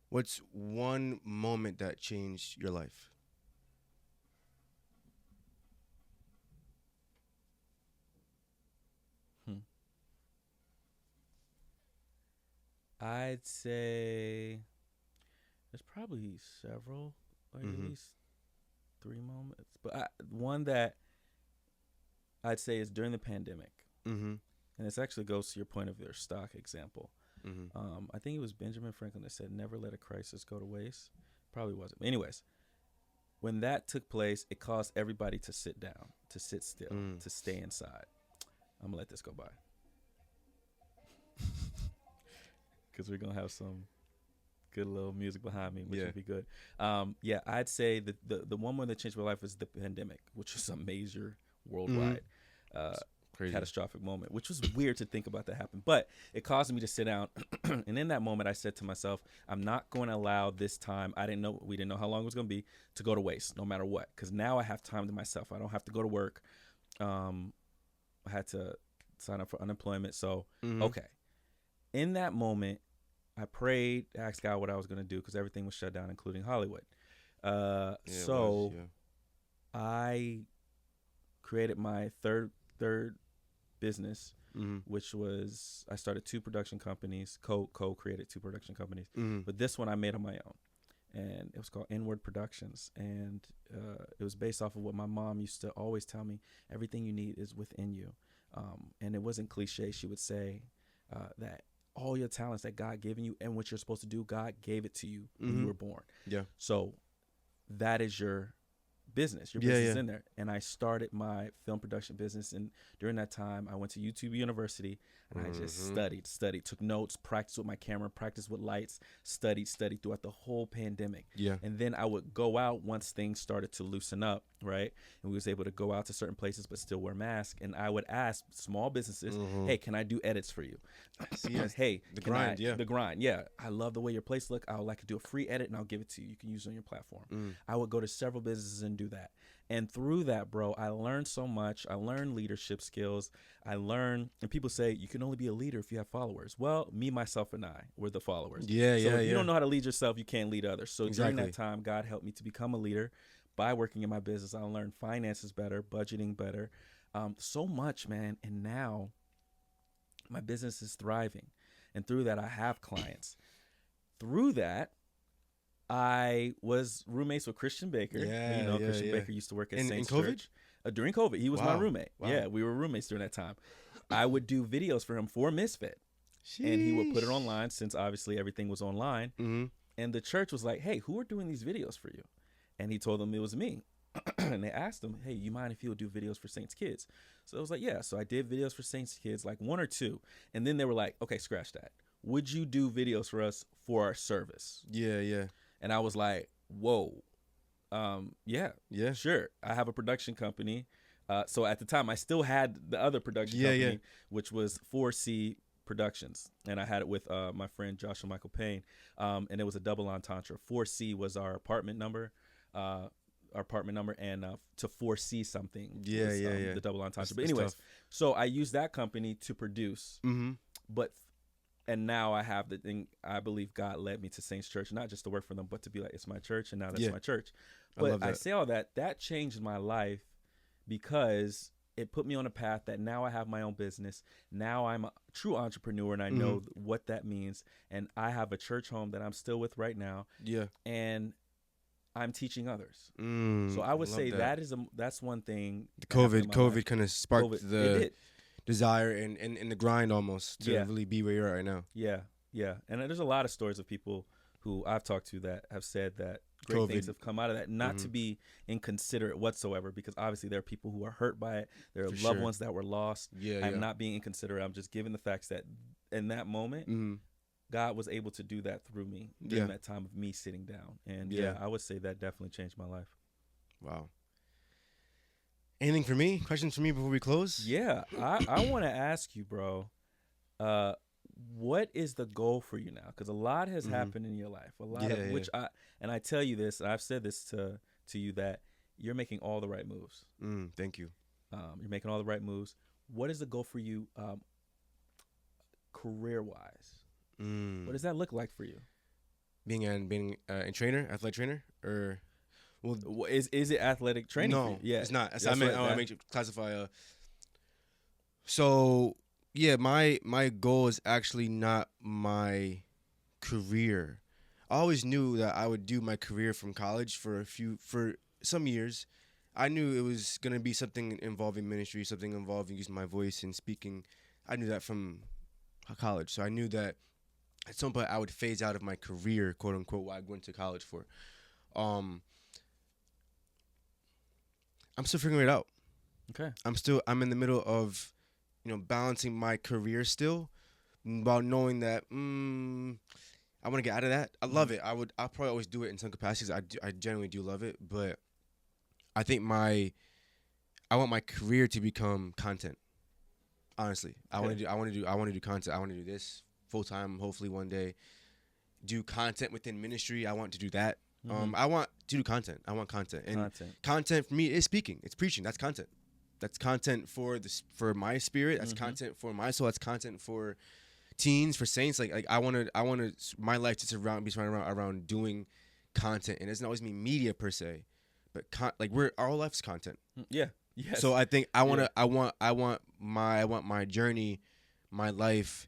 What's one moment that changed your life? I'd say there's probably several, like at Mhm. least 3 moments. But one that I'd say is during the pandemic, Mm-hmm. and this actually goes to your point of your stock example. Mm-hmm. I think it was Benjamin Franklin that said, "Never let a crisis go to waste." Probably wasn't. But anyways, when that took place, it caused everybody to sit down, to sit still, to stay inside. I'm gonna let this go by. Because we're gonna have some good little music behind me, which Yeah. would be good. Yeah, I'd say that the one more that changed my life was the pandemic, which was a major worldwide Crazy. catastrophic moment, which was weird to think about that happen. But it caused me to sit down, and in that moment, I said to myself, "I'm not going to allow this time. We didn't know how long it was going to be, to go to waste, no matter what. Because now I have time to myself. I don't have to go to work. I had to sign up for unemployment, so Mhm. okay." In that moment, I prayed, asked God what I was going to do because everything was shut down, including Hollywood. Yeah, So I created my third business, which was I started 2 production companies, co-created 2 production companies. But this one I made on my own. And it was called Inward Productions. And it was based off of what my mom used to always tell me, everything you need is within you. And it wasn't cliche. She would say that all your talents that God given you and what you're supposed to do, God gave it to you when you were born. Yeah. So that is your business. Your business is in there. And I started my film production business. And during that time, I went to YouTube University and I just studied, took notes, practiced with my camera, practiced with lights, studied throughout the whole pandemic. Yeah. And then I would go out once things started to loosen up, right? And we was able to go out to certain places but still wear masks. And I would ask small businesses, hey, can I do edits for you? Hey, the grind. Yeah. I love the way your place look. I would like to do a free edit and I'll give it to you. You can use it on your platform. I would go to several businesses and do that. And through that, bro, I learned so much. I learned leadership skills. And people say you can only be a leader if you have followers. Well, me, myself, and I were the followers. So if you don't know how to lead yourself, you can't lead others. So during that time, God helped me to become a leader by working in my business. I learned finances better, budgeting better, so much, man. And now my business is thriving. And through that, I have clients. Through that, I was roommates with Christian Baker. Christian Baker used to work at Saints Church. During COVID, he was my roommate. Wow. Yeah, we were roommates during that time. I would do videos for him for Misfit. And he would put it online since obviously everything was online. And the church was like, hey, who are doing these videos for you? And he told them it was me. And they asked him, hey, you mind if he would do videos for Saints Kids? So I was like, yeah. So I did videos for Saints Kids, like 1 or 2. And then they were like, okay, scratch that. Would you do videos for us for our service? Yeah. And I was like, whoa, yeah, sure. I have a production company. So at the time, I still had the other production company, which was 4C Productions. And I had it with my friend Joshua Michael Payne. And it was a double entendre. 4C was our apartment number. And to foresee something was the double entendre. But anyways, so I used that company to produce. And now I have the thing. I believe God led me to Saints Church, not just to work for them, but to be like, it's my church, and now that's my church. But I say all that changed my life because it put me on a path that now I have my own business. Now I'm a true entrepreneur, and I know what that means. And I have a church home that I'm still with right now. Yeah. And I'm teaching others. So I would say that's one thing. The COVID kind of sparked the desire and the grind almost to really be where you're at right now. Yeah. And there's a lot of stories of people who I've talked to that have said that great things have come out of that, not to be inconsiderate whatsoever, because obviously there are people who are hurt by it. There are loved ones that were lost. I'm not being inconsiderate. I'm just giving the facts that in that moment, God was able to do that through me during that time of me sitting down. And I would say that definitely changed my life. Wow. Anything for me? Questions for me before we close? Yeah, I want to ask you, bro, what is the goal for you now? Because a lot has happened in your life. A lot of which I tell you this, I've said this to you, that you're making all the right moves. Thank you. You're making all the right moves. What is the goal for you career-wise? What does that look like for you? Being a trainer, athletic trainer, or... Well, is it athletic training? No, it's not. I meant to classify. So yeah, my goal is actually not my career. I always knew that I would do my career from college for some years. I knew it was gonna be something involving ministry, something involving using my voice and speaking. I knew that from college, so I knew that at some point I would phase out of my career, quote unquote, what I went to college for. I'm still figuring it out. Okay. I'm in the middle of, balancing my career still, about knowing that I want to get out of that. I love it. I'll probably always do it in some capacities. I generally do love it, but I think I want my career to become content. Honestly, I want to do content. I want to do this full time. Hopefully one day, do content within ministry. I want to do that. I want to do content. I want content. And content for me is speaking. It's preaching. That's content. That's content for my spirit. That's content for my soul. That's content for teens, for saints, like I want to my life to be surrounded around doing content, and it doesn't always mean media per se, but like our life's content. Yeah. Yes. So I think I want my journey, my life,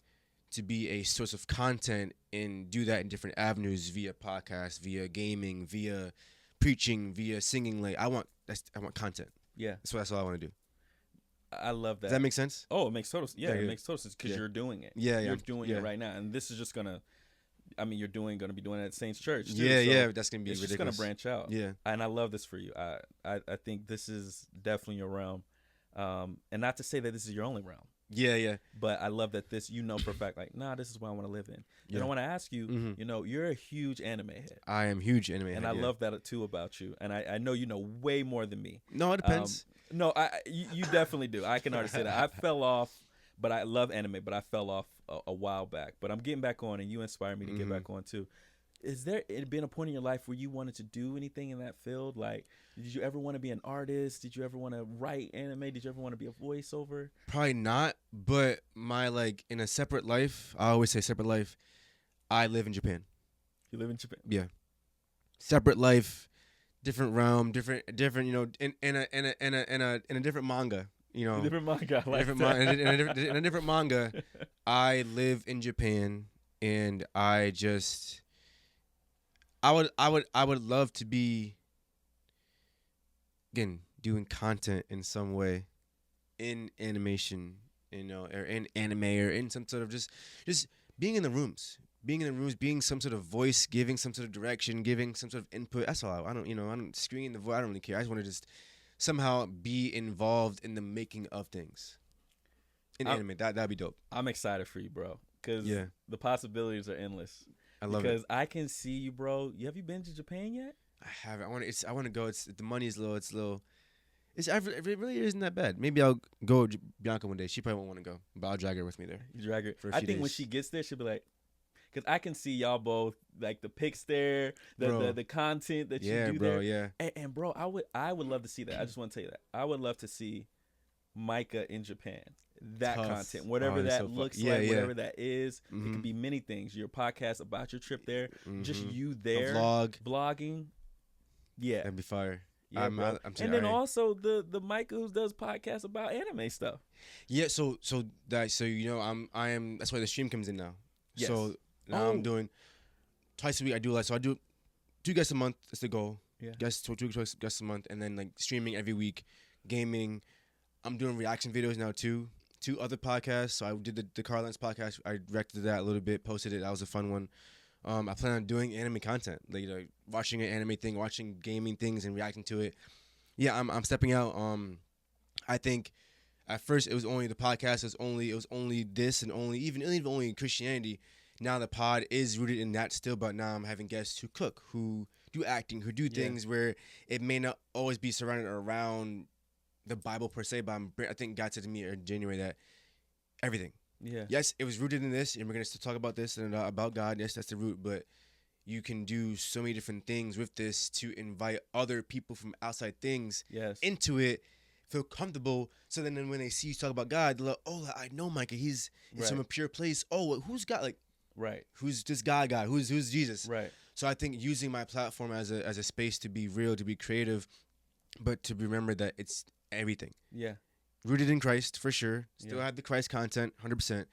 to be a source of content and do that in different avenues via podcast, via gaming, via preaching, via singing. Like I want content. Yeah. That's all I want to do. I love that. Does that make sense? Oh, it makes total. Yeah, Yeah, it makes total sense because you're doing it. Yeah, You're doing it right now, and this is just gonna. I mean, you're going to be doing it at Saints Church. Too, yeah. That's gonna be it's ridiculous. just gonna branch out. Yeah, and I love this for you. I think this is definitely your realm, and not to say that this is your only realm. Yeah. But I love that this, for a fact, like, this is what I want to live in. And I want to ask you, you're a huge anime head. I am huge anime head. And I love that too about you. And I know you know way more than me. No, it depends. No, you definitely do. I can already say that. I fell off, but I love anime, but I fell off a while back. But I'm getting back on, and you inspired me to get back on too. Is there been a point in your life where you wanted to do anything in that field? Like, did you ever want to be an artist? Did you ever want to write anime? Did you ever want to be a voiceover? Probably not, but in a separate life, I always say separate life, I live in Japan. You live in Japan? Yeah. Separate life, different realm, different, in a different manga, Different manga. In a different manga, I live in Japan, and I would love to be, again, doing content in some way, in animation, or in anime, or in some sort of just being in the rooms, being some sort of voice, giving some sort of direction, giving some sort of input. That's all. I don't scream the voice. I don't really care. I just want to just somehow be involved in the making of things in anime. That'd be dope. I'm excited for you, bro, because the possibilities are endless. I love it. Because I can see you, bro. Have you been to Japan yet? I haven't. I want to go. The money's low. It's low. It really isn't that bad. Maybe I'll go with Bianca one day. She probably won't want to go, but I'll drag her with me there. You drag her for a few days. When she gets there, she'll be like, because I can see y'all both, like the pics there, the content that you do there. Yeah, and bro, I would love to see that. I just want to tell you that I would love to see Micah in Japan. That content, whatever that looks like, whatever that is, it could be many things. Your podcast about your trip there, just you there, blogging. Yeah, that'd be fire. Yeah, and then also the Micah who does podcasts about anime stuff. Yeah, so I am. That's why the stream comes in now. Yes. So now I'm doing twice a week. I do 2 guests a month. That's the goal. Yeah, two guests a month, and then like streaming every week, gaming. I'm doing reaction videos now too. 2 other podcasts. So I did the Carl Lentz podcast. I directed that a little bit, posted it. That was a fun one. I plan on doing anime content, like watching an anime thing, watching gaming things, and reacting to it. Yeah, I'm stepping out. I think at first it was only the podcast. It was only this, and only Christianity. Now the pod is rooted in that still, but now I'm having guests who cook, who do acting, who do things where it may not always be surrounded around the Bible per se, but I think God said to me in January that everything. Yeah. Yes, it was rooted in this, and we're gonna still talk about this and about God. Yes, that's the root, but you can do so many different things with this to invite other people from outside things into it, feel comfortable. So then when they see you talk about God, they're like, "Oh, I know Micah. He's from a pure place. Oh, who's God? Like, who's this God? Who's Jesus? Right. So I think using my platform as a space to be real, to be creative, but to remember that it's everything. Yeah. Rooted in Christ, for sure. Still have the Christ content, 100%.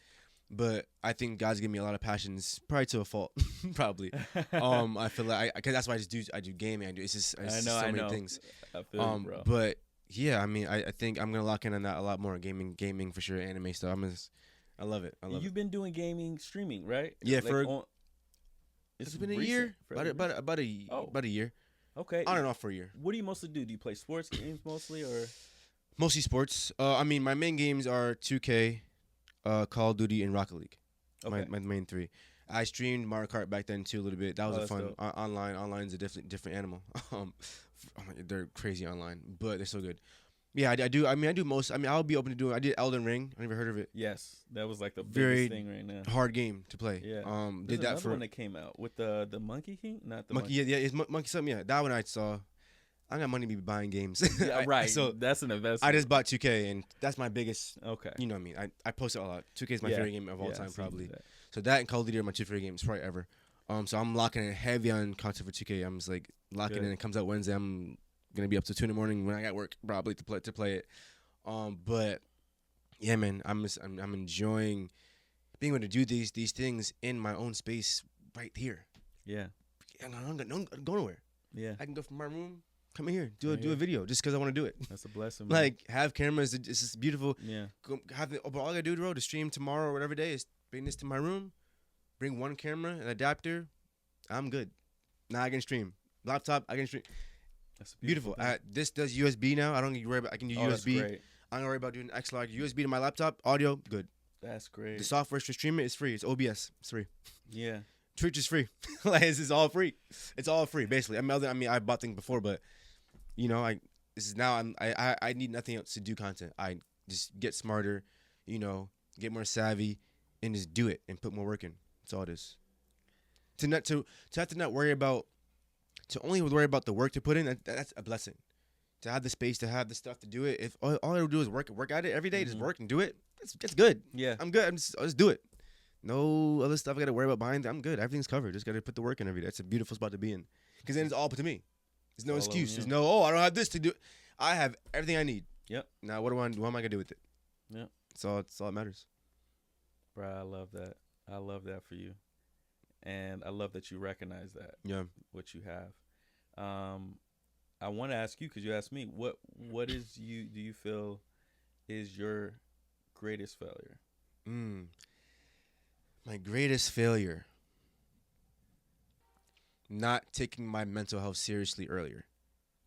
But I think God's given me a lot of passions, probably to a fault, probably. I feel like, because that's why I do gaming. It's just so many things. I feel you, bro. But yeah, I mean, I think I'm gonna lock in on that a lot more. Gaming for sure, anime stuff. I love it. You've been doing gaming streaming, right? Yeah, it's been a year. About a year. Okay. On and off for a year. What do you mostly do? Do you play sports games mostly, or? Mostly sports. I mean, my main games are 2K, Call of Duty, and Rocket League. Okay. My main 3. I streamed Mario Kart back then too a little bit. That was fun. Online's a different animal. They're crazy online, but they're so good. Yeah, I do. I mean, I do most. I mean, I'll be open to doing. I did Elden Ring. I never heard of it. Yes, that was like the biggest thing right now. Hard game to play. Yeah. Did that for one that came out with the Monkey King, not the Monkey. Yeah, it's Monkey something. Yeah, that one I saw. I got money to be buying games. Yeah, right. So that's an investment. I just bought 2K, and that's my biggest. Okay. You know what I mean? I post it a lot. 2K is my Yeah. favorite game of all Yeah, time, so you probably. do that. So that and Call of Duty are my two favorite games probably ever. So I'm locking in heavy on content for 2K. I'm just like locking Good. in. It comes out Wednesday. I'm gonna be up to 2 in the morning when I got work probably to play it. But yeah, man, I'm enjoying being able to do these things in my own space right here. Yeah. And I don't go nowhere. Yeah. I can go from my room, come in here, do Yeah. a video just because I want to do it. That's a blessing. Man. Like have cameras. It's just beautiful. Yeah. But all I gotta do, bro, to stream tomorrow or whatever day is bring this to my room, bring one camera, an adapter. I'm good. Now I can stream. Laptop, I can stream. That's Beautiful. thing. This does USB now. I don't need to worry about. I can do Oh, that's USB. great. I don't worry about doing XLR. USB to my laptop. Audio, good. That's great. The software to stream it is free. It's OBS. It's free. Yeah. Twitch is free. Like this is all free. It's all free, basically. I mean, I bought things before, but you know, this is now. I need nothing else to do content. I just get smarter, you know, get more savvy, and just do it and put more work in. That's all it is. To have to not worry about, to only worry about the work to put in. That's a blessing. To have the space, to have the stuff to do it. If all I do is work at it every day, just work and do it. It's good. Yeah. I'm good. I'll just do it. No other stuff I got to worry about behind. I'm good. Everything's covered. Just got to put the work in every day. It's a beautiful spot to be in. Because then it's all up to me. There's no It's all excuse. on There's you. no, I don't have this to do. I have everything I need. Yep. Now, what am I going to do with it? Yep. It's all that matters. Bro, I love that. I love that for you. And I love that you recognize that, Yeah. what you have. I want to ask you, because you asked me, what do you feel is your greatest failure? My greatest failure. Not taking my mental health seriously earlier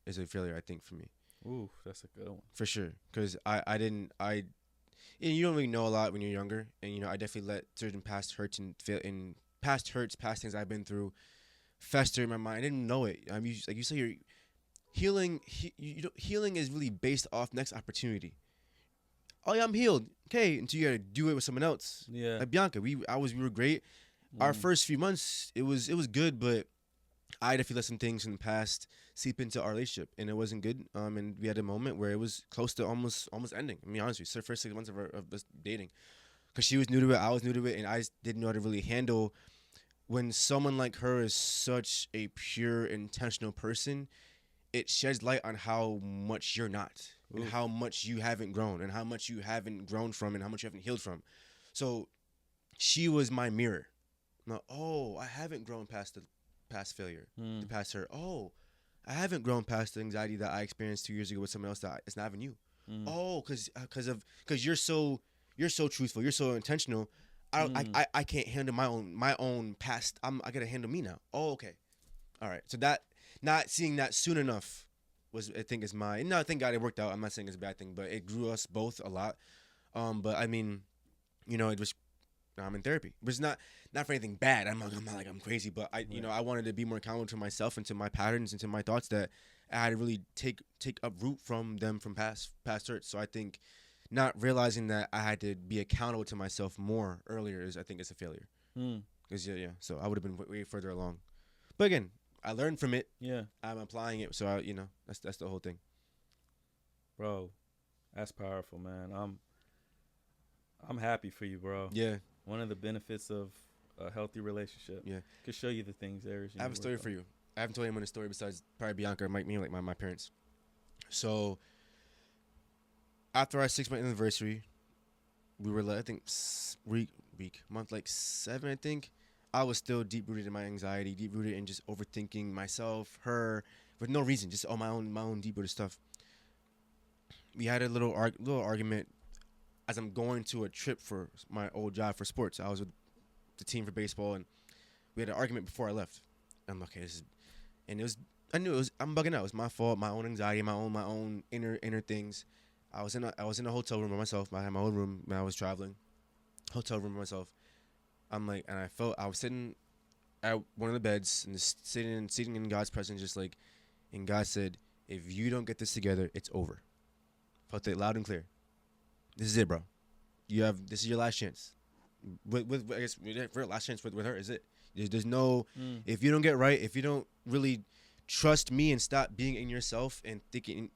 is a failure, I think, for me. Ooh, that's a good one. For sure. Because and you don't really know a lot when you're younger. And, you know, I definitely let certain past hurts and past things I've been through fester in my mind. I didn't know it. Like you say, you're healing. Healing is really based off next opportunity. Oh yeah, I'm healed. Okay, until you gotta do it with someone else. Yeah. Like Bianca, we were great. Our first few months, it was good, but I definitely let some things from the past seep into our relationship, and it wasn't good. And we had a moment where it was close to almost ending. I mean, honestly, the first 6 months of us dating, because she was new to it, I was new to it, and I just didn't know how to really handle when someone like her is such a pure, intentional person. It sheds light on how much you're not, and how much you haven't grown, and how much you haven't grown from, and how much you haven't healed from. So she was my mirror. Now, I haven't grown past the past failure, the past hurt. I haven't grown past the anxiety that I experienced 2 years ago with someone else that it's not even you. Because you're so truthful, you're so intentional. I can't handle my own past. I gotta handle me now. Okay, all right. So that not seeing that soon enough was, I think, is my. No, thank God it worked out. I'm not saying it's a bad thing, but it grew us both a lot. But I mean, you know, it was. I'm in therapy, but it's not for anything bad. I'm not like I'm crazy, but you know, I wanted to be more accountable to myself and to my patterns and to my thoughts that I had to really take up root from them from past hurts. So I think not realizing that I had to be accountable to myself more earlier I think it's a failure. Because yeah. So I would have been way further along. But again, I learned from it. Yeah. I'm applying it. So that's the whole thing. Bro, that's powerful, man. I'm happy for you, bro. Yeah. One of the benefits of a healthy relationship. Yeah. Could show you the areas. I have a story for you. I haven't told anyone a story besides probably Bianca or my parents. So after our 6-month anniversary, we were I think month like 7, I think. I was still deep rooted in my anxiety, deep rooted in just overthinking myself, her, with no reason, just my own deep rooted stuff. We had a little argument as I'm going to a trip for my old job for sports. I was with the team for baseball, and we had an argument before I left. I'm like, okay, I knew it was. I'm bugging out. It was my fault, my own anxiety, my own inner things. I was in a hotel room by myself. I had my own room when I was traveling. Hotel room by myself. I'm like, and I was sitting at one of the beds and just sitting in God's presence, just like, and God said, if you don't get this together, it's over. Felt it loud and clear. This is it, bro. This is your last chance. With I guess for last chance with her is it. There's no if you don't get right, if you don't really trust me and stop being in yourself and thinking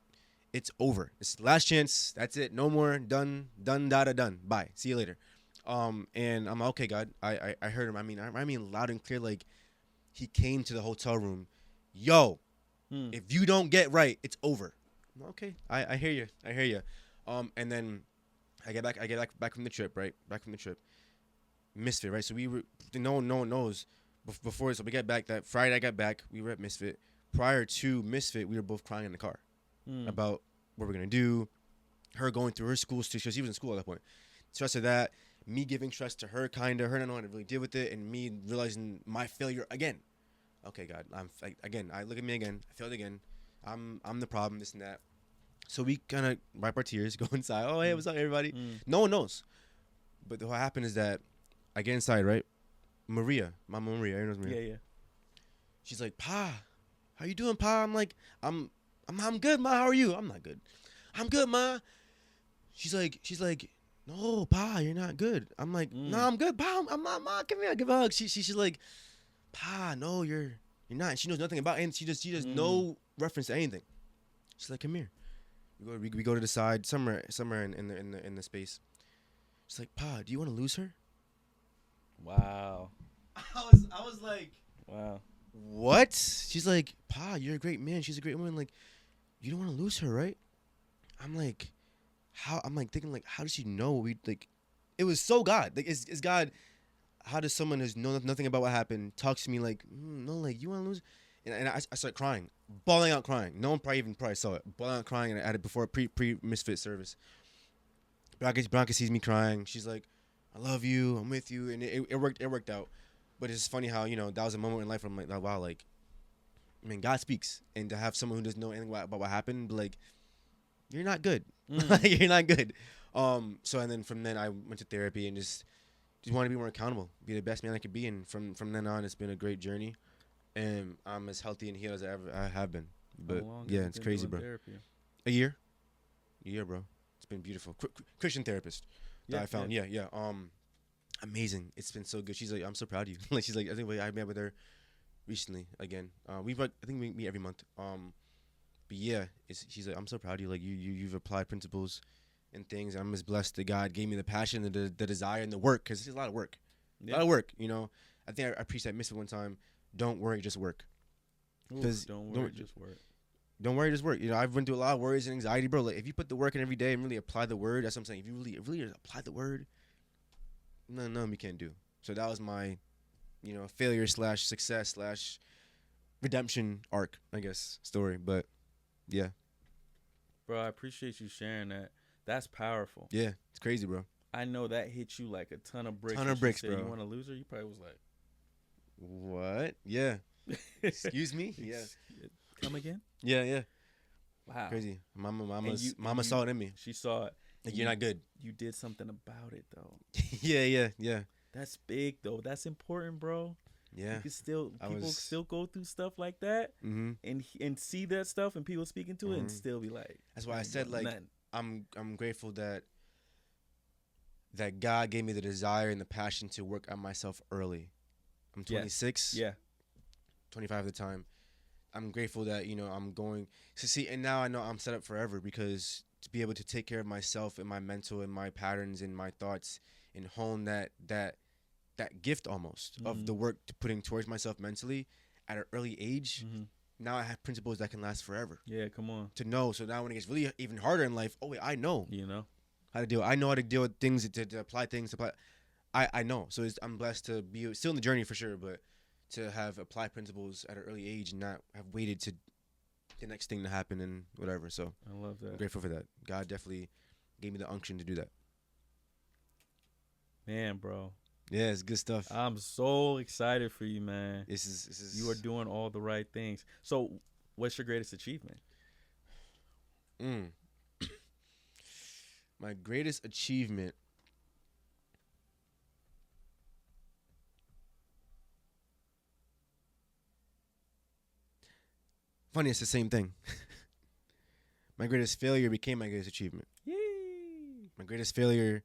it's over. It's the last chance. That's it. No more. Done. Done. Bye. See you later. And I'm okay, God. I heard him. I mean loud and clear. Like, he came to the hotel room. Yo, if you don't get right, it's over. Okay. I hear you. And then I get back from the trip, right? Back from the trip. Misfit, right? So we were, no one knows before. So we got back that Friday. I got back. We were at Misfit. Prior to Misfit, we were both crying in the car about what we're gonna do. Her going through her school because she was in school at that point. Stress of that. Me giving stress to her, kind of. Her not knowing how to really deal with it, and me realizing my failure again. Okay, God, I look at me again. I failed again. I'm the problem. This and that. So we kind of wipe our tears, go inside. Oh, hey, what's up, everybody? No one knows. But what happened is that I get inside, right? Maria, Mama Maria, everyone knows Maria. Yeah. She's like, Pa, how you doing, Pa? I'm like, I'm good, Ma. How are you? I'm not good. I'm good, Ma. She's like, no, Pa, you're not good. I'm like, no, I'm good, Pa. I'm not, Ma. Come here, give a hug. She's like, Pa, no, you're not. And she knows nothing about it. She does no reference to anything. She's like, come here. We go to the side somewhere in the space. She's like, Pa, do you want to lose her? Wow. I was like, wow. What? She's like, Pa, you're a great man. She's a great woman. Like, you don't want to lose her, right? I'm like, how? I'm like thinking, like, how does she know? We like, it was so God. Like, it's God. How does someone who's know nothing about what happened talks to me like, no, like, you want to lose? And I start crying, bawling out, crying. No one probably saw it. Bawling out, crying, and I had it before pre Misfit service. Bronca sees me crying. She's like, I love you. I'm with you, and it worked out. But it's funny how, that was a moment in life where I'm like, wow, like, I mean, God speaks, and to have someone who doesn't know anything about what happened, like, you're not good. You're not good. So and then from then I went to therapy and just want to be more accountable, be the best man I could be, and from then on it's been a great journey, and I'm as healthy and healed as I have been. But yeah, it's crazy, bro. Therapy? A year, bro. It's been beautiful. Christian therapist that I found. Yeah. Amazing. It's been so good. She's like, I'm so proud of you. Like, she's like, I think I met with her recently again. I think we meet every month. But yeah, she's like, I'm so proud of you. Like, you've applied principles and things. I'm as blessed that God gave me the passion and the desire and the work, because it's a lot of work. Yeah. A lot of work, I think I preached that Misfit one time. Don't worry, just work. Because don't worry, just work. Don't worry, just work. I've been through a lot of worries and anxiety, bro. Like, if you put the work in every day and really apply the word, that's what I'm saying. If you really apply the word, nothing we can't do. So that was my, failure / success / redemption arc, I guess, story. But yeah, bro, I appreciate you sharing that. That's powerful. Yeah, it's crazy, bro. I know that hit you like a ton of bricks. Bro. You want to lose her? You probably was like, what? Yeah. Excuse me. Yeah. Come again? Yeah. Wow. Crazy. Mama saw it in me. She saw it. Like, you're not good. You did something about it though. Yeah. That's big though. That's important, bro. Yeah. You can still go through stuff like that, and see that stuff, and people speaking to it, and still be like. That's why I said, like, I'm grateful that God gave me the desire and the passion to work on myself early. I'm 26. Yeah. 25 at the time. I'm grateful that, I'm going to see, and now I know I'm set up forever, because to be able to take care of myself and my mental and my patterns and my thoughts and hone that gift almost of the work to putting towards myself mentally at an early age. Now I have principles that can last forever. Yeah, come on. To know. So now when it gets really even harder in life, wait, I know. How to deal. I know how to deal with things, to apply things. I know. So I'm blessed to be still in the journey for sure, but to have applied principles at an early age and not have waited to the next thing to happen and whatever. So I love that. I'm grateful for that. God definitely gave me the unction to do that. Man, bro. Yeah, it's good stuff. I'm so excited for you, man. This is You are doing all the right things. So, what's your greatest achievement? My greatest achievement. Funny, it's the same thing. My greatest failure became my greatest achievement. Yay! My greatest failure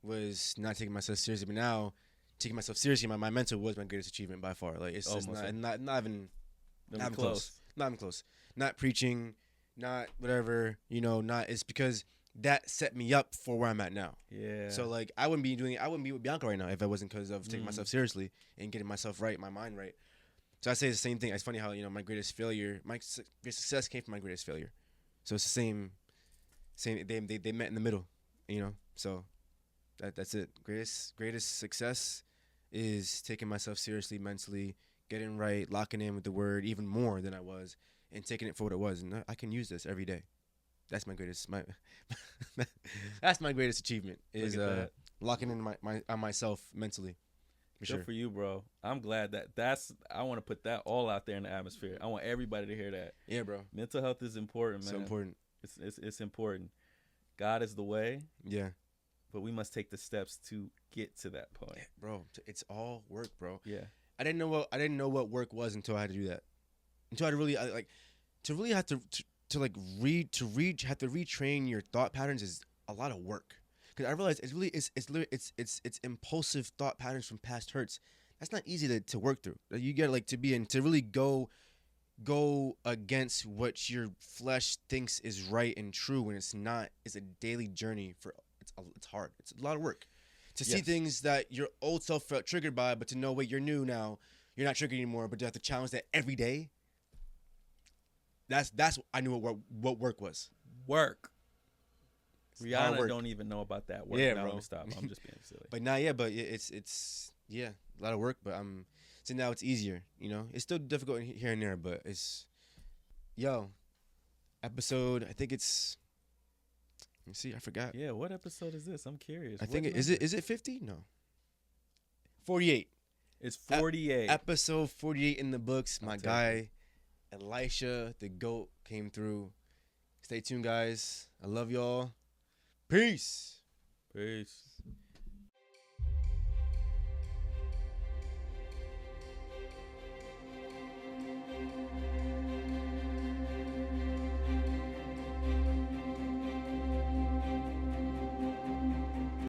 was not taking myself seriously, but now taking myself seriously, my mental was my greatest achievement by far. Like, it's just not even close. not even close. Not preaching, not whatever, not, it's because that set me up for where I'm at now. Yeah. So like I wouldn't be with Bianca right now if it wasn't because of taking myself seriously and getting myself right, my mind right. So I say the same thing. It's funny how, my greatest success came from my greatest failure. So it's the same, they met in the middle, so that's it. Greatest success is taking myself seriously mentally, getting right, locking in with the word even more than I was, and taking it for what it was. And I can use this every day. That's my greatest that's my greatest achievement is locking in myself mentally. Good for you, bro. I'm glad I want to put that all out there in the atmosphere. I want everybody to hear that. Yeah, bro. Mental health is important, man. So important. It's important. God is the way. Yeah. But we must take the steps to get to that point. Yeah, bro, it's all work, bro. Yeah. I didn't know what work was until I had to do that. Until I really have to retrain your thought patterns is a lot of work. Because I realized it's impulsive thought patterns from past hurts. That's not easy to work through. You get to really go against what your flesh thinks is right and true when it's not. It's a daily journey it's hard. It's a lot of work to see things that your old self felt triggered by, but to know what you're new now, you're not triggered anymore. But to have to challenge that every day. That's I knew what work was. Work. Rihanna don't even know about that work. Yeah, now, bro. Let me stop. I'm just being silly. But it's a lot of work. But so now it's easier. It's still difficult here and there, but it's episode. I think it's. Let me see. I forgot. Yeah, what episode is this? I'm curious. I think is it 50? No. 48. It's 48. Episode 48 in the books. My guy, Elisha, the GOAT, came through. Stay tuned, guys. I love y'all. Peace. Peace.